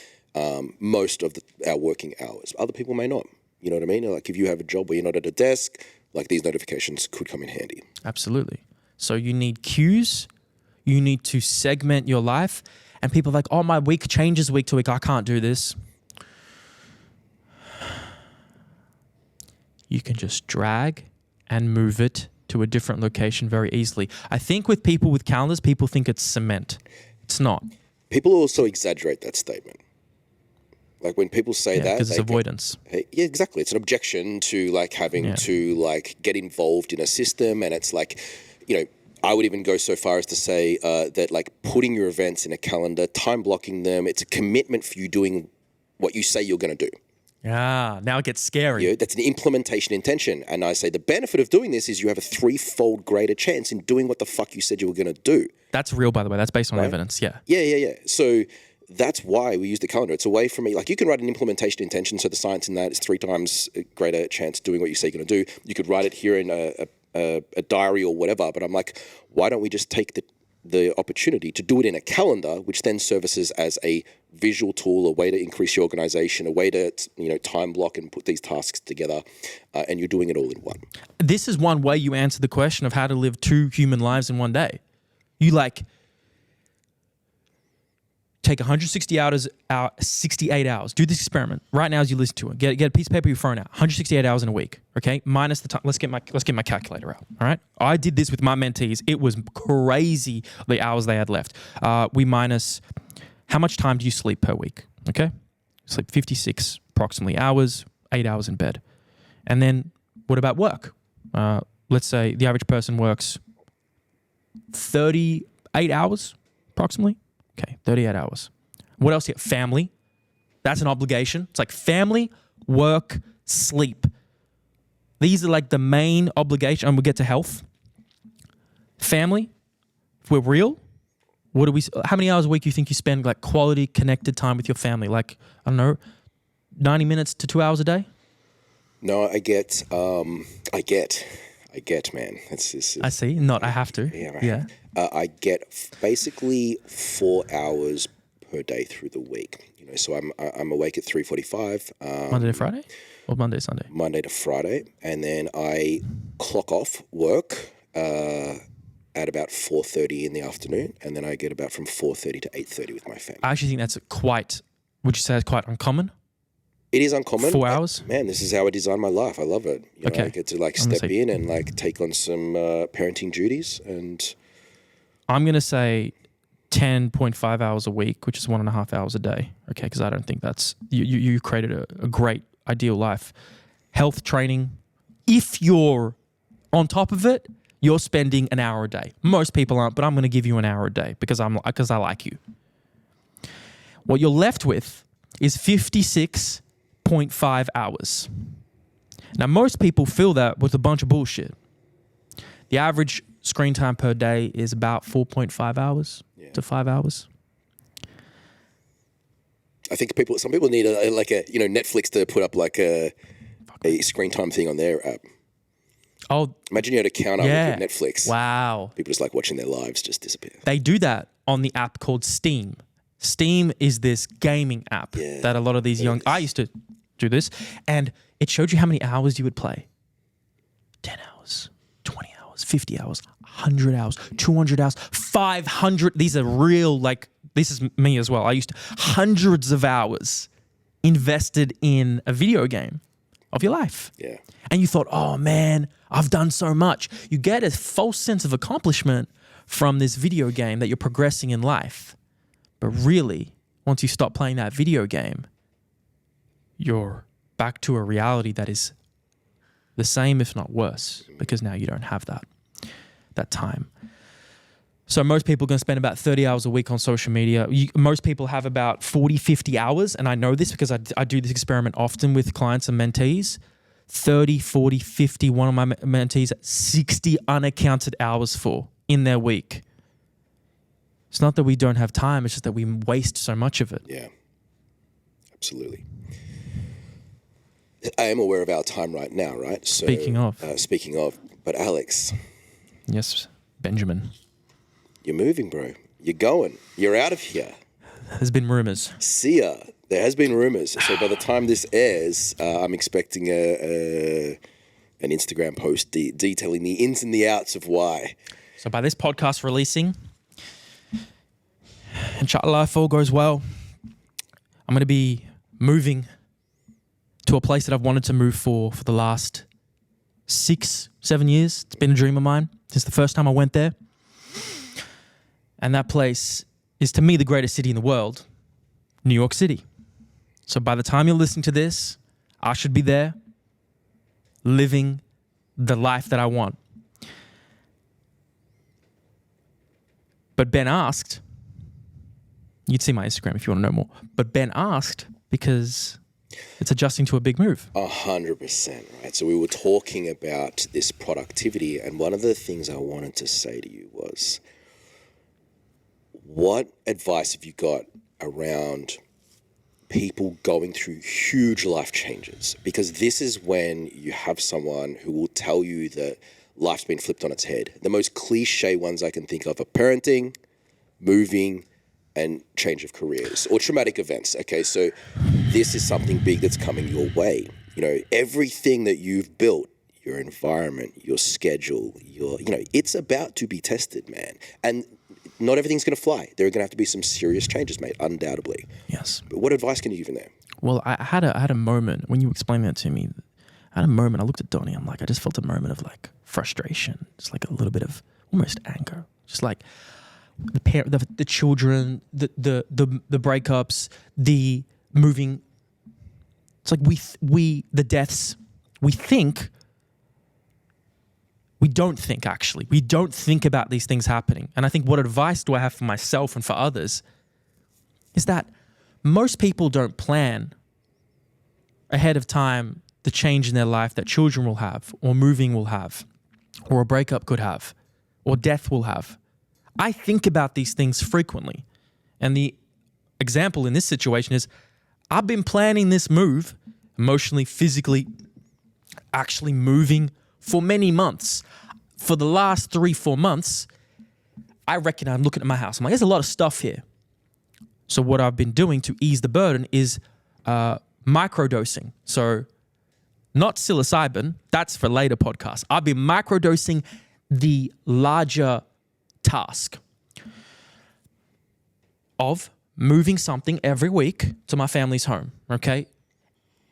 most of our working hours. Other people may not. You know what I mean? Like if you have a job where you're not at a desk, like these notifications could come in handy. Absolutely. So you need cues. You need to segment your life. And people are like, oh, my week changes week to week. I can't do this. You can just drag and move it to a different location very easily. I think with people with calendars, people think it's cement. It's not. People also exaggerate that statement. Like when people say that, because it's avoidance. Yeah, exactly. It's an objection to like having to like get involved in a system, and it's like, you know, I would even go so far as to say that like putting your events in a calendar, time blocking them, it's a commitment for you doing what you say you're going to do. Yeah, now it gets scary. You know, that's an implementation intention. And I say the benefit of doing this is you have a 3-fold greater chance in doing what the fuck you said you were going to do. That's real, by the way. That's based on evidence. Yeah. Yeah. So that's why we use the calendar. It's a way for me, like you can write an implementation intention. So the science in that is 3 times greater chance doing what you say you're going to do. You could write it here in a diary or whatever. But I'm like, why don't we just take the opportunity to do it in a calendar, which then services as a visual tool, a way to increase your organization, a way to, you know, time block and put these tasks together, and you're doing it all in one. This is one way you answer the question of how to live 2 human lives in one day. You like take 160 hours, 68 hours. Do this experiment right now as you listen to it. Get a piece of paper, your phone out. 168 hours in a week. Okay, minus the time. Let's get my calculator out. All right. I did this with my mentees. It was crazy the hours they had left. We minus how much time do you sleep per week? Okay, sleep 56 approximately hours, 8 hours in bed, and then what about work? Let's say the average person works 38 hours approximately. Okay, 38 hours. What else here? Family. That's an obligation. It's like family, work, sleep. These are like the main obligation. And we'll get to health. Family. If we're real, how many hours a week do you think you spend like quality connected time with your family? Like, I don't know, 90 minutes to 2 hours a day? No, I get, man. It's I see. Not, I have to. Yeah. Right. Yeah. I get basically 4 hours per day through the week. You know, so I'm awake at 3:45. Monday to Friday, or Monday to Sunday? Monday to Friday, and then I clock off work at about 4:30 in the afternoon, and then I get about from 4:30 to 8:30 with my family. I actually think that's would you say it's quite uncommon? It is uncommon. 4 hours? Man, this is how I design my life. I love it. You know, I get to like step in and like take on some parenting duties, and I'm going to say 10.5 hours a week, which is 1.5 hours a day. Okay, because I don't think that's you created a great ideal life. Health training, if you're on top of it, you're spending an hour a day. Most people aren't, but I'm going to give you an hour a day because I like you. What you're left with is 56.5 hours. Now, most people fill that with a bunch of bullshit. The average screen time per day is about 4.5 hours to 5 hours. I think some people need Netflix to put up like a screen time thing on their app. Oh, imagine you had a counter with your Netflix. Wow. People just like watching their lives just disappear. They do that on the app called Steam. Steam is this gaming app that a lot of these I used to do this, and it showed you how many hours you would play. 10 hours, 20 hours, 50 hours, 100 hours, 200 hours, 500. These are real, like, this is me as well. I used to hundreds of hours invested in a video game of your life. Yeah. And you thought, oh man, I've done so much. You get a false sense of accomplishment from this video game that you're progressing in life. But really, once you stop playing that video game, you're back to a reality that is the same, if not worse, because now you don't have that time. So most people are going to spend about 30 hours a week on social media. Most people have about 40, 50 hours. And I know this because I do this experiment often with clients and mentees. 30, 40, 50, one of my mentees, 60 unaccounted hours in their week. It's not that we don't have time. It's just that we waste so much of it. Yeah, absolutely. I am aware of our time right now, right? So, speaking of, but Alex, Yes, Benjamin. you're moving, bro. You're going. You're out of here. There's been rumors. See ya. There has been rumors. So by the time this airs, I'm expecting an Instagram post detailing the ins and the outs of why. So by this podcast releasing, inshallah, if all goes well, I'm going to be moving to a place that I've wanted to move for the last 6-7 years. It's been a dream of mine since the first time I went there. And that place is, to me, the greatest city in the world, New York City. So by the time you're listening to this, I should be there living the life that I want. But Ben asked, you'd see my Instagram if you want to know more, but Ben asked because it's adjusting to a big move. 100%, right? So we were talking about this productivity, and one of the things I wanted to say to you was, what advice have you got around people going through huge life changes? Because this is when you have someone who will tell you that life's been flipped on its head. The most cliche ones I can think of are parenting, moving, and change of careers or traumatic events. Okay, so this is something big that's coming your way. You know, everything that you've built, your environment, your schedule, it's about to be tested, man. And not everything's going to fly. There are going to have to be some serious changes made, undoubtedly. Yes. But what advice can you give in there? Well, I had a moment when you explained that to me. I had a moment. I looked at Donnie. I'm like, I just felt a moment of like frustration. Just like a little bit of almost anger. Just like the children, the breakups, the moving. It's like the deaths. We don't think, actually. We don't think about these things happening. And I think, what advice do I have for myself and for others is that most people don't plan ahead of time the change in their life that children will have, or moving will have, or a breakup could have, or death will have. I think about these things frequently. And the example in this situation is, I've been planning this move, emotionally, physically, actually moving for many months. For the last 3-4 months, I reckon I'm looking at my house. I'm like, there's a lot of stuff here. So what I've been doing to ease the burden is microdosing. So not psilocybin, that's for later podcasts. I've been microdosing the larger task of moving something every week to my family's home, okay?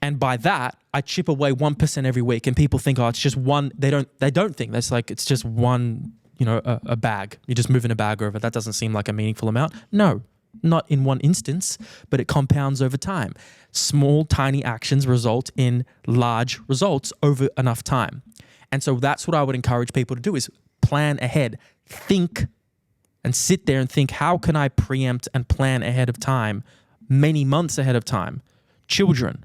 And by that, I chip away 1% every week, and people think, oh, it's just one. They don't think that's like, it's just one, a bag. You're just moving a bag over. That doesn't seem like a meaningful amount. No, not in one instance, but it compounds over time. Small, tiny actions result in large results over enough time. And so that's what I would encourage people to do, is plan ahead. Think and sit there and think, how can I preempt and plan ahead of time, many months ahead of time? Children.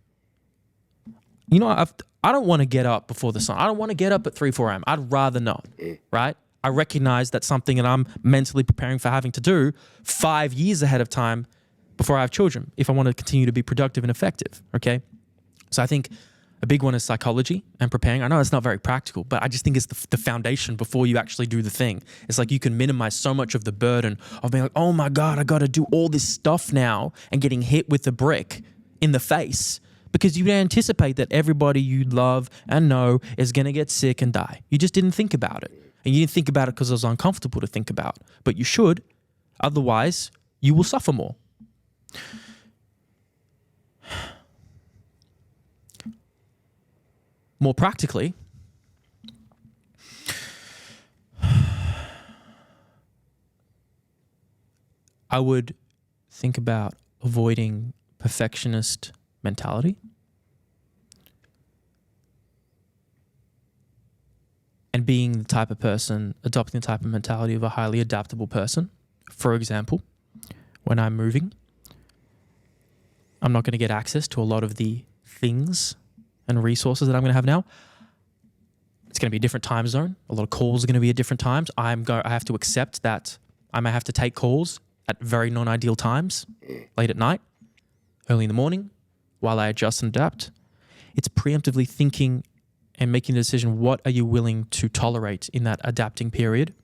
I don't want to get up before the sun. I don't want to get up at 3, 4 a.m. I'd rather not, right? I recognize that's something that I'm mentally preparing for having to do 5 years ahead of time before I have children, if I want to continue to be productive and effective, okay? So I think a big one is psychology and preparing. I know it's not very practical, but I just think it's the foundation before you actually do the thing. It's like you can minimize so much of the burden of being like, oh my God, I got to do all this stuff now, and getting hit with a brick in the face, because you anticipate that everybody you love and know is going to get sick and die. You just didn't think about it. And you didn't think about it because it was uncomfortable to think about. But you should. Otherwise, you will suffer more. More practically, I would think about avoiding perfectionist mentality and being the type of person, adopting the type of mentality of a highly adaptable person. For example, when I'm moving, I'm not going to get access to a lot of the things and resources that I'm going to have now. It's going to be a different time zone. A lot of calls are going to be at different times. I have to accept that I may have to take calls at very non-ideal times, late at night, early in the morning, while I adjust and adapt. It's preemptively thinking and making a decision, what are you willing to tolerate in that adapting period?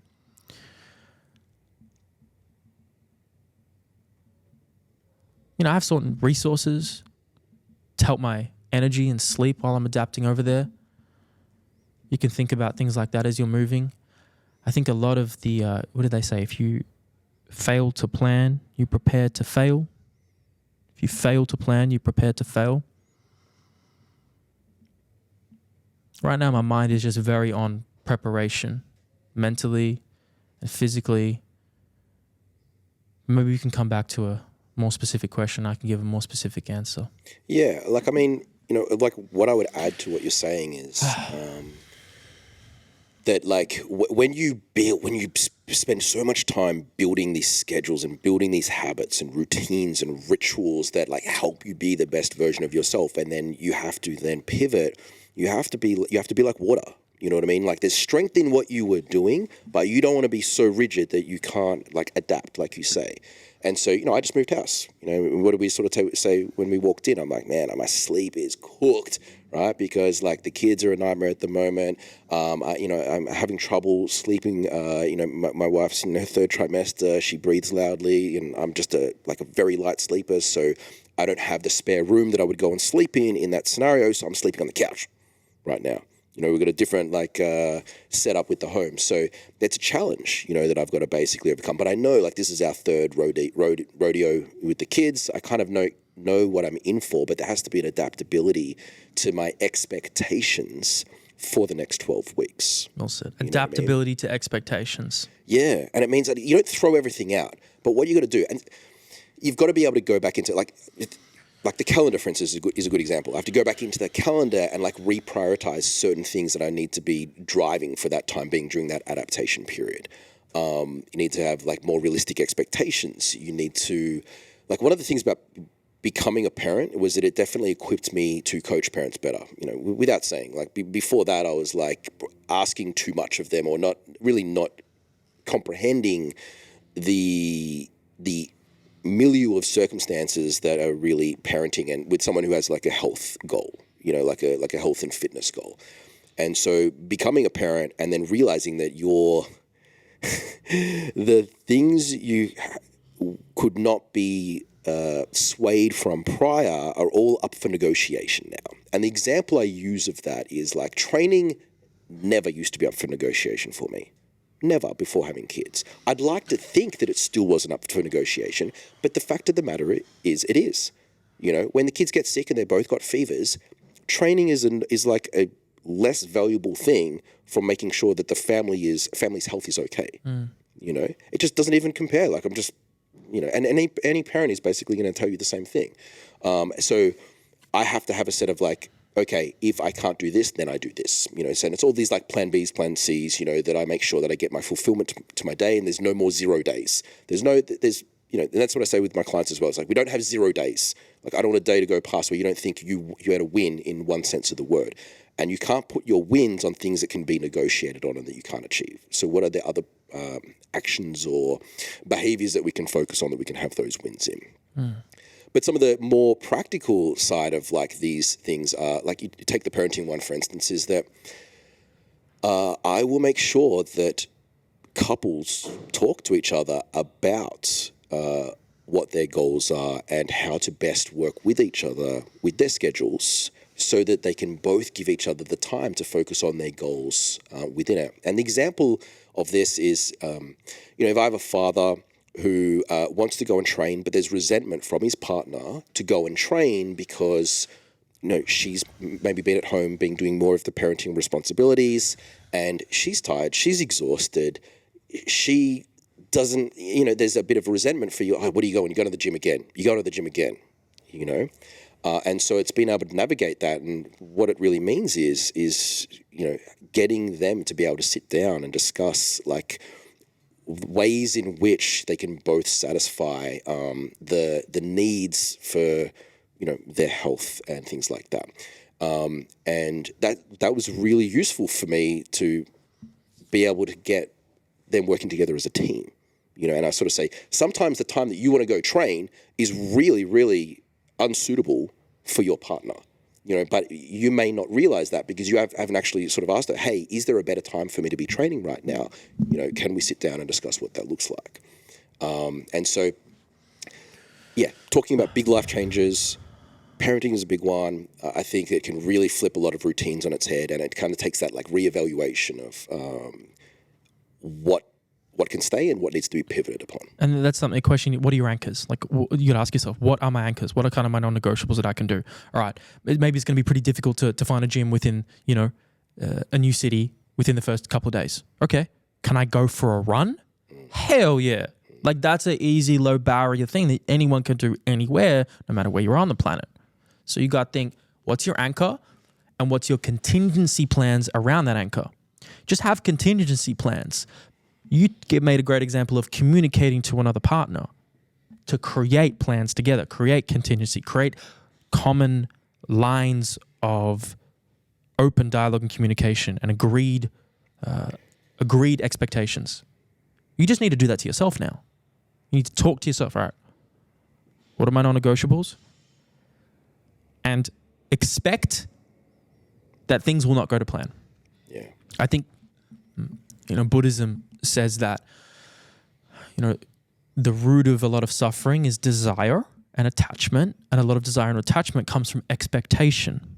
You know, I have certain resources to help my energy and sleep while I'm adapting over there. You can think about things like that as you're moving. I think a lot of the, what did they say? If you fail to plan, you prepare to fail. If you fail to plan, you prepare to fail. Right now, my mind is just very on preparation, mentally and physically. Maybe we can come back to a more specific question. I can give a more specific answer. Yeah, like, I mean, you know, like what I would add to what you're saying is that, like, when you spend so much time building these schedules and building these habits and routines and rituals that like help you be the best version of yourself, and then you have to then pivot. You have to be like water. You know what I mean? Like, there's strength in what you were doing, but you don't want to be so rigid that you can't like adapt, like you say. And so, you know, I just moved house. You know, what did we sort of say when we walked in? I'm like, man, my sleep is cooked, right? Because like the kids are a nightmare at the moment. I'm having trouble sleeping. My wife's in her third trimester. She breathes loudly, and I'm just a very light sleeper. So I don't have the spare room that I would go and sleep in that scenario. So I'm sleeping on the couch right now. You know, we've got a different setup with the home. So that's a challenge, you know, that I've got to basically overcome. But I know like this is our third rodeo with the kids. I kind of know what I'm in for, but there has to be an adaptability to my expectations for the next 12 weeks. Well said. Adaptability to expectations. Yeah. And it means that you don't throw everything out, but what you got to do, and you've got to be able to go back into like the calendar, for instance, is a good example. I have to go back into the calendar and like reprioritize certain things that I need to be driving for that time being during that adaptation period. You need to have like more realistic expectations. You need to, like, one of the things about becoming a parent was that it definitely equipped me to coach parents better, you know, without saying. Like before that, I was like asking too much of them, or not comprehending the milieu of circumstances that are really parenting, and with someone who has like a health goal, you know, like a health and fitness goal. And so becoming a parent and then realizing that the things you could not be swayed from prior are all up for negotiation now. And the example I use of that is like training never used to be up for negotiation for me. Never, before having kids. I'd like to think that it still wasn't up for negotiation, but the fact of the matter is it is. You know, when the kids get sick and they both got fevers, training is like a less valuable thing from making sure that the family's health is okay. You know, it just doesn't even compare. Like, I'm just, you know, and any parent is basically going to tell you the same thing. So I have to have a set of like, okay, if I can't do this, then I do this, you know. So it's all these like plan Bs, plan Cs, you know, that I make sure that I get my fulfillment to my day, and there's no more 0 days. There's, you know, and that's what I say with my clients as well. It's like, we don't have 0 days. Like, I don't want a day to go past where you don't think you had a win in one sense of the word. And you can't put your wins on things that can be negotiated on and that you can't achieve. So what are the other actions or behaviors that we can focus on that we can have those wins in? But some of the more practical side of like these things are, like, you take the parenting one, for instance, is that I will make sure that couples talk to each other about what their goals are and how to best work with each other with their schedules, so that they can both give each other the time to focus on their goals within it. And the example of this is, if I have a father who wants to go and train, but there's resentment from his partner to go and train because, you know, she's maybe been at home doing more of the parenting responsibilities, and she's tired, she's exhausted, she doesn't, you know, there's a bit of a resentment for you. Oh, what are you going? You go to the gym again. You go to the gym again, you know? And so it's being able to navigate that, and what it really means is, you know, getting them to be able to sit down and discuss like ways in which they can both satisfy the needs for, you know, their health and things like that. And that was really useful for me to be able to get them working together as a team, you know. And I sort of say, sometimes the time that you want to go train is really, really unsuitable for your partner. but you may not realize that because you haven't actually sort of asked her, hey, is there a better time for me to be training right now? Can we sit down and discuss what that looks like? And so, yeah, talking about big life changes, parenting is a big one. I think it can really flip a lot of routines on its head, and it kind of takes that like reevaluation of what can stay and what needs to be pivoted upon. And that's something, a question, what are your anchors? Like, you got to ask yourself, what are my anchors? What are kind of my non-negotiables that I can do? All right, maybe it's going to be pretty difficult to find a gym within, a new city within the first couple of days. Okay, can I go for a run? Hell yeah. Like, that's an easy, low barrier thing that anyone can do anywhere, no matter where you're on the planet. So you got to think, what's your anchor and what's your contingency plans around that anchor? Just have contingency plans. You made a great example of communicating to another partner to create plans together, create contingency, create common lines of open dialogue and communication and agreed expectations. You just need to do that to yourself now. You need to talk to yourself, all right? What are my non-negotiables? And expect that things will not go to plan. Yeah. I think, Buddhism says that, the root of a lot of suffering is desire and attachment. And a lot of desire and attachment comes from expectation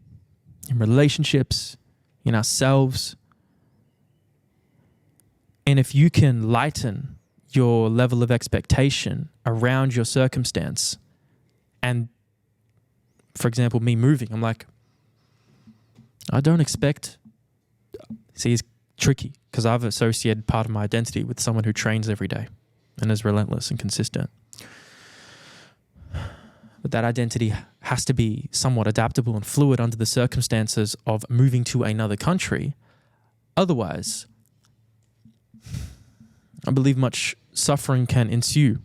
in relationships, in ourselves. And if you can lighten your level of expectation around your circumstance, and for example, me moving, I'm like, I don't expect, see, it's tricky because I've associated part of my identity with someone who trains every day and is relentless and consistent. But that identity has to be somewhat adaptable and fluid under the circumstances of moving to another country. Otherwise, I believe much suffering can ensue.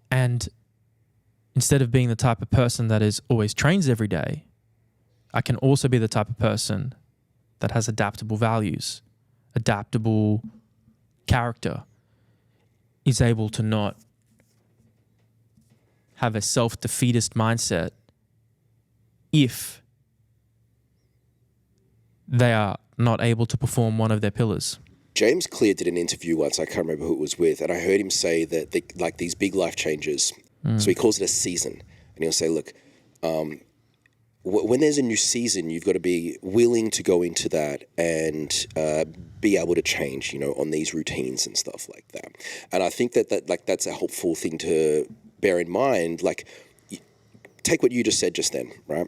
And instead of being the type of person that is always trains every day, I can also be the type of person that has adaptable values, adaptable character, is able to not have a self-defeatist mindset if they are not able to perform one of their pillars. James Clear did an interview once, I can't remember who it was with, and I heard him say that these big life changes, so he calls it a season, and he'll say, look, when there's a new season, you've got to be willing to go into that and be able to change, on these routines and stuff like that. And I think that's a helpful thing to bear in mind. Like, take what you just said just then, right?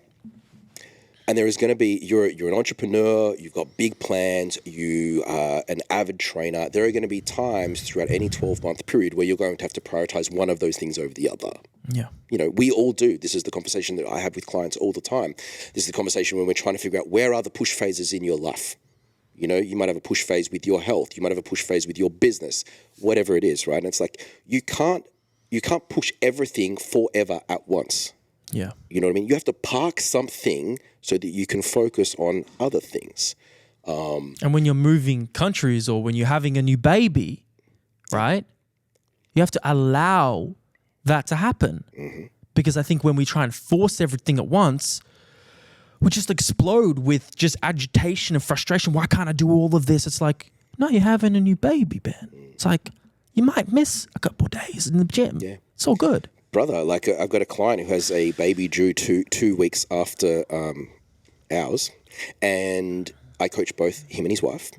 And there is going to be, you're an entrepreneur, you've got big plans, you are an avid trainer. There are going to be times throughout any 12-month period where you're going to have to prioritize one of those things over the other. Yeah. We all do. This is the conversation that I have with clients all the time. This is the conversation when we're trying to figure out where are the push phases in your life. You might have a push phase with your health. You might have a push phase with your business, whatever it is, right? And it's like, you can't push everything forever at once. Yeah. You know what I mean? You have to park something so that you can focus on other things. And when you're moving countries or when you're having a new baby, right, you have to allow that to happen. Mm-hmm. Because I think when we try and force everything at once, we just explode with just agitation and frustration. Why can't I do all of this? It's like, no, you're having a new baby, Ben. It's like, you might miss a couple of days in the gym. Yeah. It's all good. Brother, like I've got a client who has a baby due 2 weeks after ours, and I coach both him and his wife,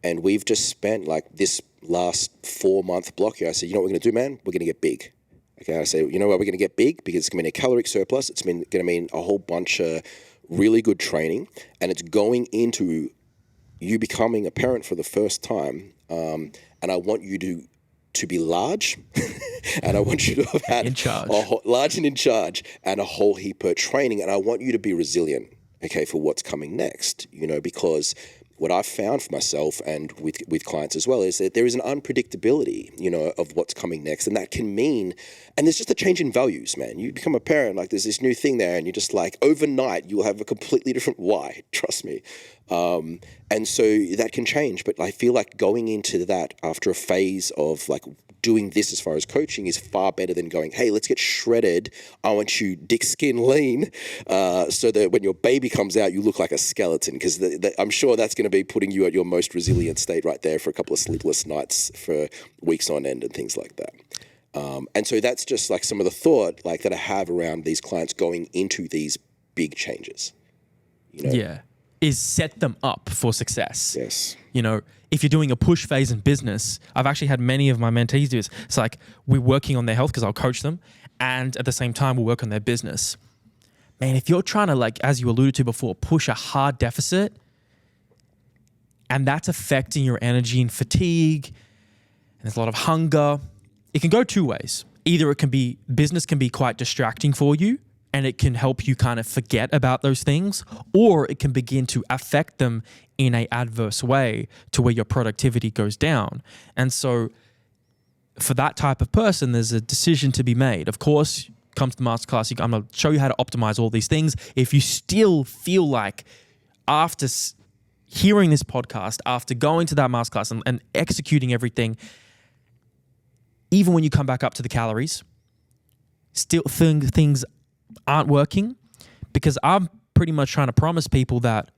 and we've just spent like this last 4-month block here. I said, you know what we're going to do, man? We're going to get big. Okay, I say, you know why we're going to get big? Because it's going to mean a caloric surplus. It's going to mean a whole bunch of really good training, and it's going into you becoming a parent for the first time, and I want you to be large, and I want you to have had large and in charge, and a whole heap of training, and I want you to be resilient, okay, for what's coming next, because what I've found for myself and with clients as well is that there is an unpredictability, of what's coming next. And that can mean, and there's just a change in values, man. You become a parent, like there's this new thing there, and you're just like, overnight, you'll have a completely different why, trust me. And so that can change. But I feel like going into that after a phase of like doing this as far as coaching is far better than going, hey, let's get shredded. I want you dick skin lean so that when your baby comes out, you look like a skeleton. Because I'm sure that's going to be putting you at your most resilient state right there for a couple of sleepless nights for weeks on end and things like that. And so that's just like some of the thought like that I have around these clients going into these big changes. Yeah. Is set them up for success. Yes. If you're doing a push phase in business, I've actually had many of my mentees do this. It's like we're working on their health because I'll coach them, and at the same time we'll work on their business. Man, if you're trying to, like, as you alluded to before, push a hard deficit, and that's affecting your energy and fatigue, and there's a lot of hunger, it can go two ways. Either business can be quite distracting for you, and it can help you kind of forget about those things, or it can begin to affect them in an adverse way to where your productivity goes down. And so for that type of person, there's a decision to be made. Of course, comes to Masterclass, I'm going to show you how to optimize all these things. If you still feel like after hearing this podcast, after going to that Masterclass and executing everything, even when you come back up to the calories, still things aren't working, because I'm pretty much trying to promise people that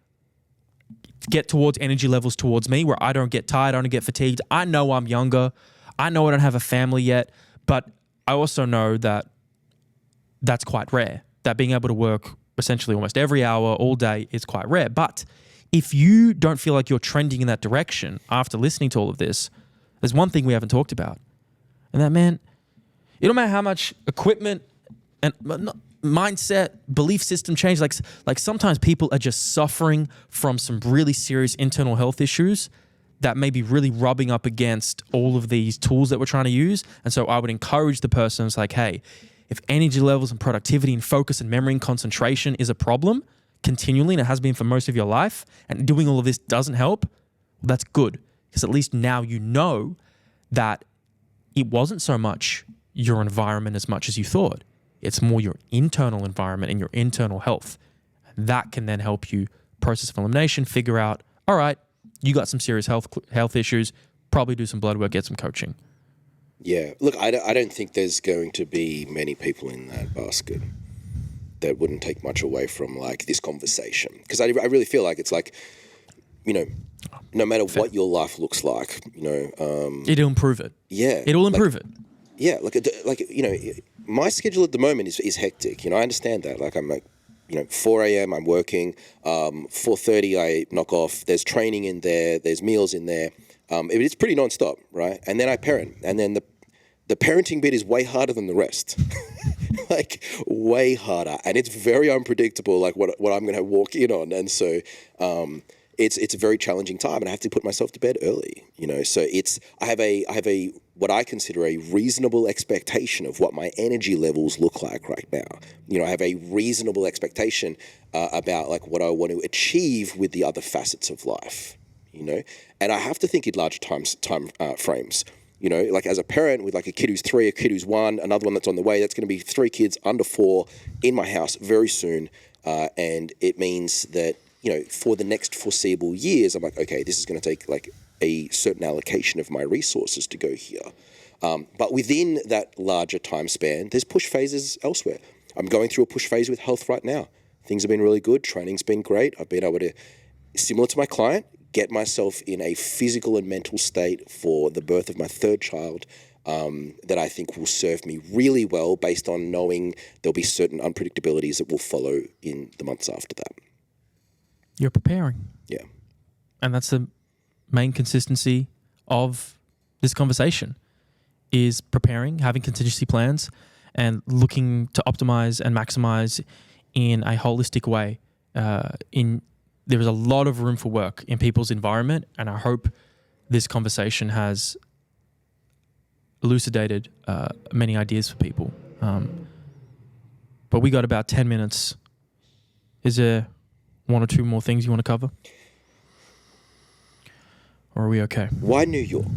get towards energy levels towards me where I don't get tired, I don't get fatigued. I know I'm younger. I know I don't have a family yet, but I also know that that's quite rare. That being able to work essentially almost every hour, all day is quite rare. But if you don't feel like you're trending in that direction after listening to all of this, there's one thing we haven't talked about. And that, man, it don't matter how much equipment and mindset, belief system change. Like sometimes people are just suffering from some really serious internal health issues that may be really rubbing up against all of these tools that we're trying to use. And so I would encourage the person, it's like, hey, if energy levels and productivity and focus and memory and concentration is a problem continually, and it has been for most of your life, and doing all of this doesn't help, well, that's good. Because at least now you know that it wasn't so much your environment as much as you thought. It's more your internal environment and your internal health. That can then help you process of elimination, figure out, all right, you got some serious health issues, probably do some blood work, get some coaching. Yeah. Look, I don't think there's going to be many people in that basket that wouldn't take much away from like this conversation. Because I really feel like it's like, no matter what your life looks like, it'll improve it. Yeah. It'll improve it. Yeah. My schedule at the moment is hectic. I understand that. Like I'm like, 4 a.m. I'm working, 4:30 I knock off. There's training in there. There's meals in there. It's pretty nonstop, right? And then I parent, and then the parenting bit is way harder than the rest, like way harder, and it's very unpredictable. Like what I'm going to walk in on, and so it's a very challenging time, and I have to put myself to bed early. So I have a what I consider a reasonable expectation of what my energy levels look like right now. I have a reasonable expectation about like what I want to achieve with the other facets of life. And I have to think in larger time frames. Like as a parent with like a kid who's 3, a kid who's 1, another one that's on the way, that's going to be 3 kids under 4 in my house very soon. And it means that, for the next foreseeable years, I'm like, okay, this is going to take like a certain allocation of my resources to go here. But within that larger time span, there's push phases elsewhere. I'm going through a push phase with health right now. Things have been really good. Training's been great. I've been able to, similar to my client, get myself in a physical and mental state for the birth of my 3rd child that I think will serve me really well based on knowing there'll be certain unpredictabilities that will follow in the months after that. You're preparing. Yeah. And that's the main consistency of this conversation, is preparing, having contingency plans, and looking to optimize and maximize in a holistic way. There is a lot of room for work in people's environment, and I hope this conversation has elucidated many ideas for people. But we got about 10 minutes. Is there 1 or 2 more things you want to cover? Or are we okay? Why New York?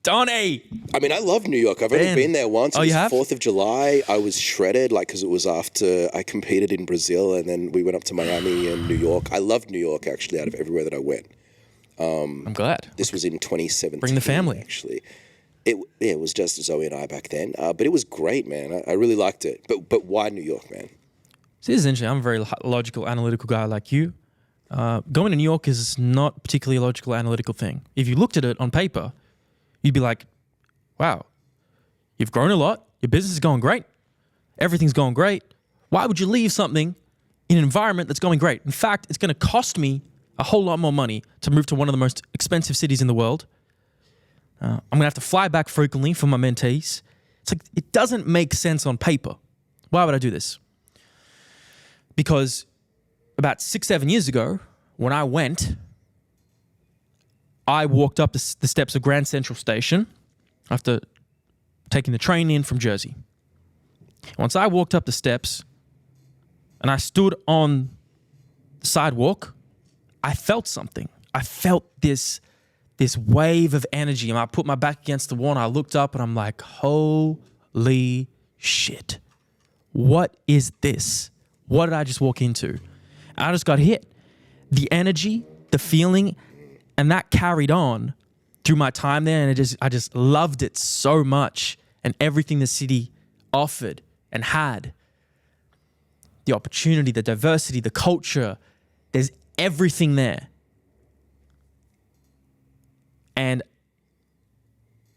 Donnie! I mean, I love New York. I've only been there once. Oh, It was you have? 4th of July. I was shredded, like, because it was after I competed in Brazil, and then we went up to Miami and New York. I loved New York, actually, out of everywhere that I went. I'm glad. This was in 2017. Bring the family. Actually. It was just Zoe and I back then. But it was great, man. I really liked it. But why New York, man? See, this is interesting. I'm a very logical, analytical guy like you. Going to New York is not particularly a logical, analytical thing. If you looked at it on paper, you'd be like, wow, you've grown a lot. Your business is going great. Everything's going great. Why would you leave something in an environment that's going great? In fact, it's going to cost me a whole lot more money to move to one of the most expensive cities in the world. I'm going to have to fly back frequently for my mentees. It's like, it doesn't make sense on paper. Why would I do this? Because about 6-7 years ago, when I went, I walked up the steps of Grand Central Station after taking the train in from Jersey. Once I walked up the steps and I stood on the sidewalk, I felt something. I felt this wave of energy, and I put my back against the wall and I looked up and I'm like, holy shit. What is this? What did I just walk into? And I just got hit. The energy, the feeling, and that carried on through my time there, and I just loved it so much, and everything the city offered and had. The opportunity, the diversity, the culture, there's everything there. And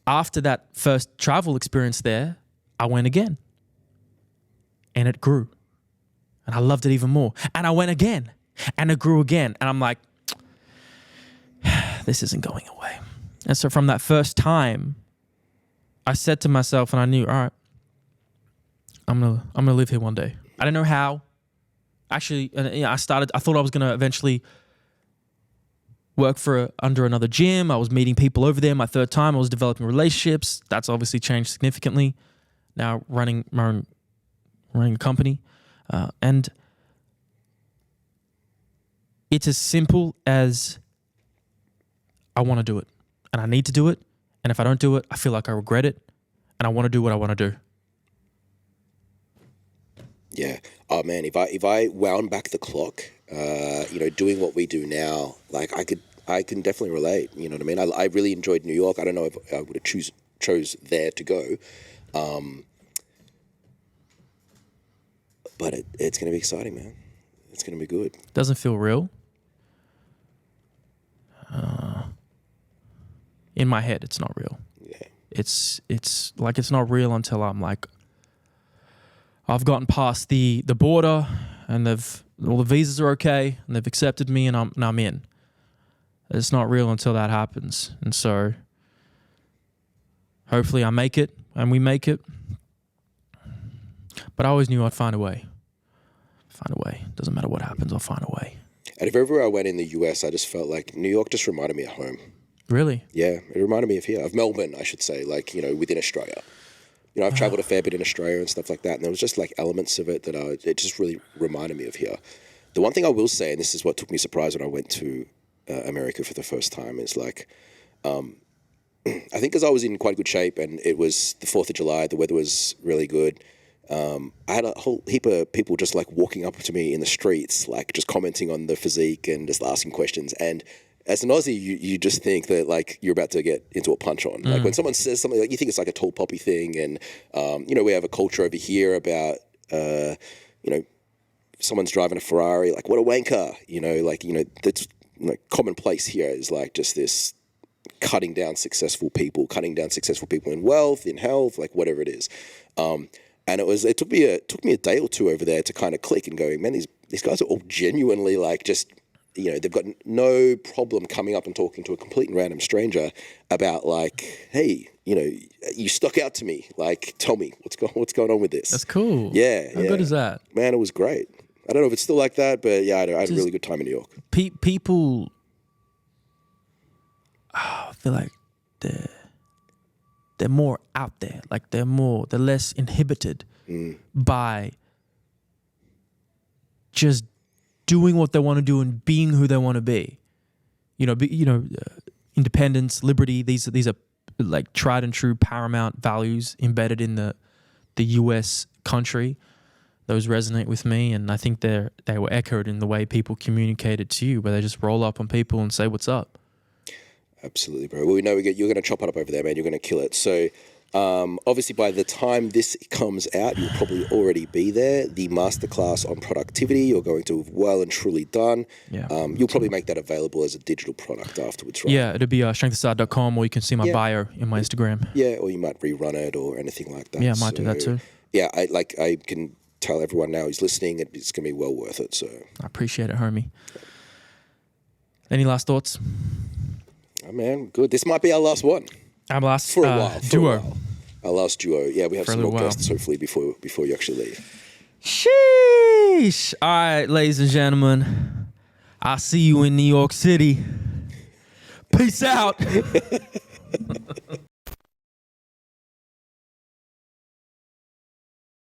after that first travel experience there, I went again. And it grew. And I loved it even more. And I went again. And it grew again. And I'm like, this isn't going away. And so from that first time, I said to myself, and I knew, all right, I'm gonna live here one day. I didn't know how. Actually, I thought I was gonna eventually work under another gym. I was meeting people over there. My third time, I was developing relationships. That's obviously changed significantly. Now running a company. And it's as simple as I want to do it and I need to do it. And if I don't do it, I feel like I regret it and I want to do what I want to do. Yeah. Oh man, if I wound back the clock, doing what we do now, like I can definitely relate. You know what I mean? I really enjoyed New York. I don't know if I would have chose there to go. But it's going to be exciting, man. It's going to be good. Doesn't feel real. In my head, it's not real. Yeah. It's like it's not real until I'm like, I've gotten past the border and all the visas are okay and they've accepted me and I'm in. It's not real until that happens. And so hopefully I make it and we make it. But I always knew I'd find a way. Doesn't matter what happens, I'll find a way. And if everywhere I went in the US, I just felt like New York just reminded me of home. Really? Yeah, it reminded me of Melbourne, I should say, like, within Australia. I've traveled a fair bit in Australia and stuff like that, and there was just like elements of it that it just really reminded me of here. The one thing I will say, and this is what took me surprise when I went to America for the first time, is like, I think because I was in quite good shape and it was the 4th of July, the weather was really good. I had a whole heap of people just like walking up to me in the streets, like just commenting on the physique and just asking questions. And as an Aussie, you just think that like you're about to get into a punch on. Like when someone says something, like you think it's like a tall poppy thing. And, we have a culture over here about, someone's driving a Ferrari, like what a wanker, that's commonplace here is like just this cutting down successful people in wealth, in health, like whatever it is. And it took me a day or two over there to kind of click and go, man, these guys are all genuinely like just, they've got no problem coming up and talking to a complete and random stranger about like, hey, you stuck out to me. Like, tell me what's going on with this. That's cool. Yeah. How good is that? Man, it was great. I don't know if it's still like that, but yeah, I had a really good time in New York. People, I feel like they're more out there. Like they're less inhibited by just doing what they want to do and being who they want to be. independence, liberty. These are like tried and true paramount values embedded in the U.S. country. Those resonate with me, and I think they were echoed in the way people communicated to you, where they just roll up on people and say, "What's up?" Absolutely, bro. Well, we know you're going to chop it up over there, man. You're going to kill it. So, obviously, by the time this comes out, you'll probably already be there. The masterclass on productivity, you're going to have well and truly done. Yeah. You'll probably make that available as a digital product afterwards, right? Yeah, it'll be strengthaside.com, or you can see my bio in my Instagram. Yeah, or you might rerun it or anything like that. Yeah, I might do that too. Yeah, I can tell everyone now who's listening, it's going to be well worth it. So I appreciate it, homie. Any last thoughts? Oh, man, good. This might be our last one. Our last for a while. duo. Our last duo. Yeah, we have some more guests hopefully before you actually leave. Sheesh. All right, ladies and gentlemen. I'll see you in New York City. Peace out.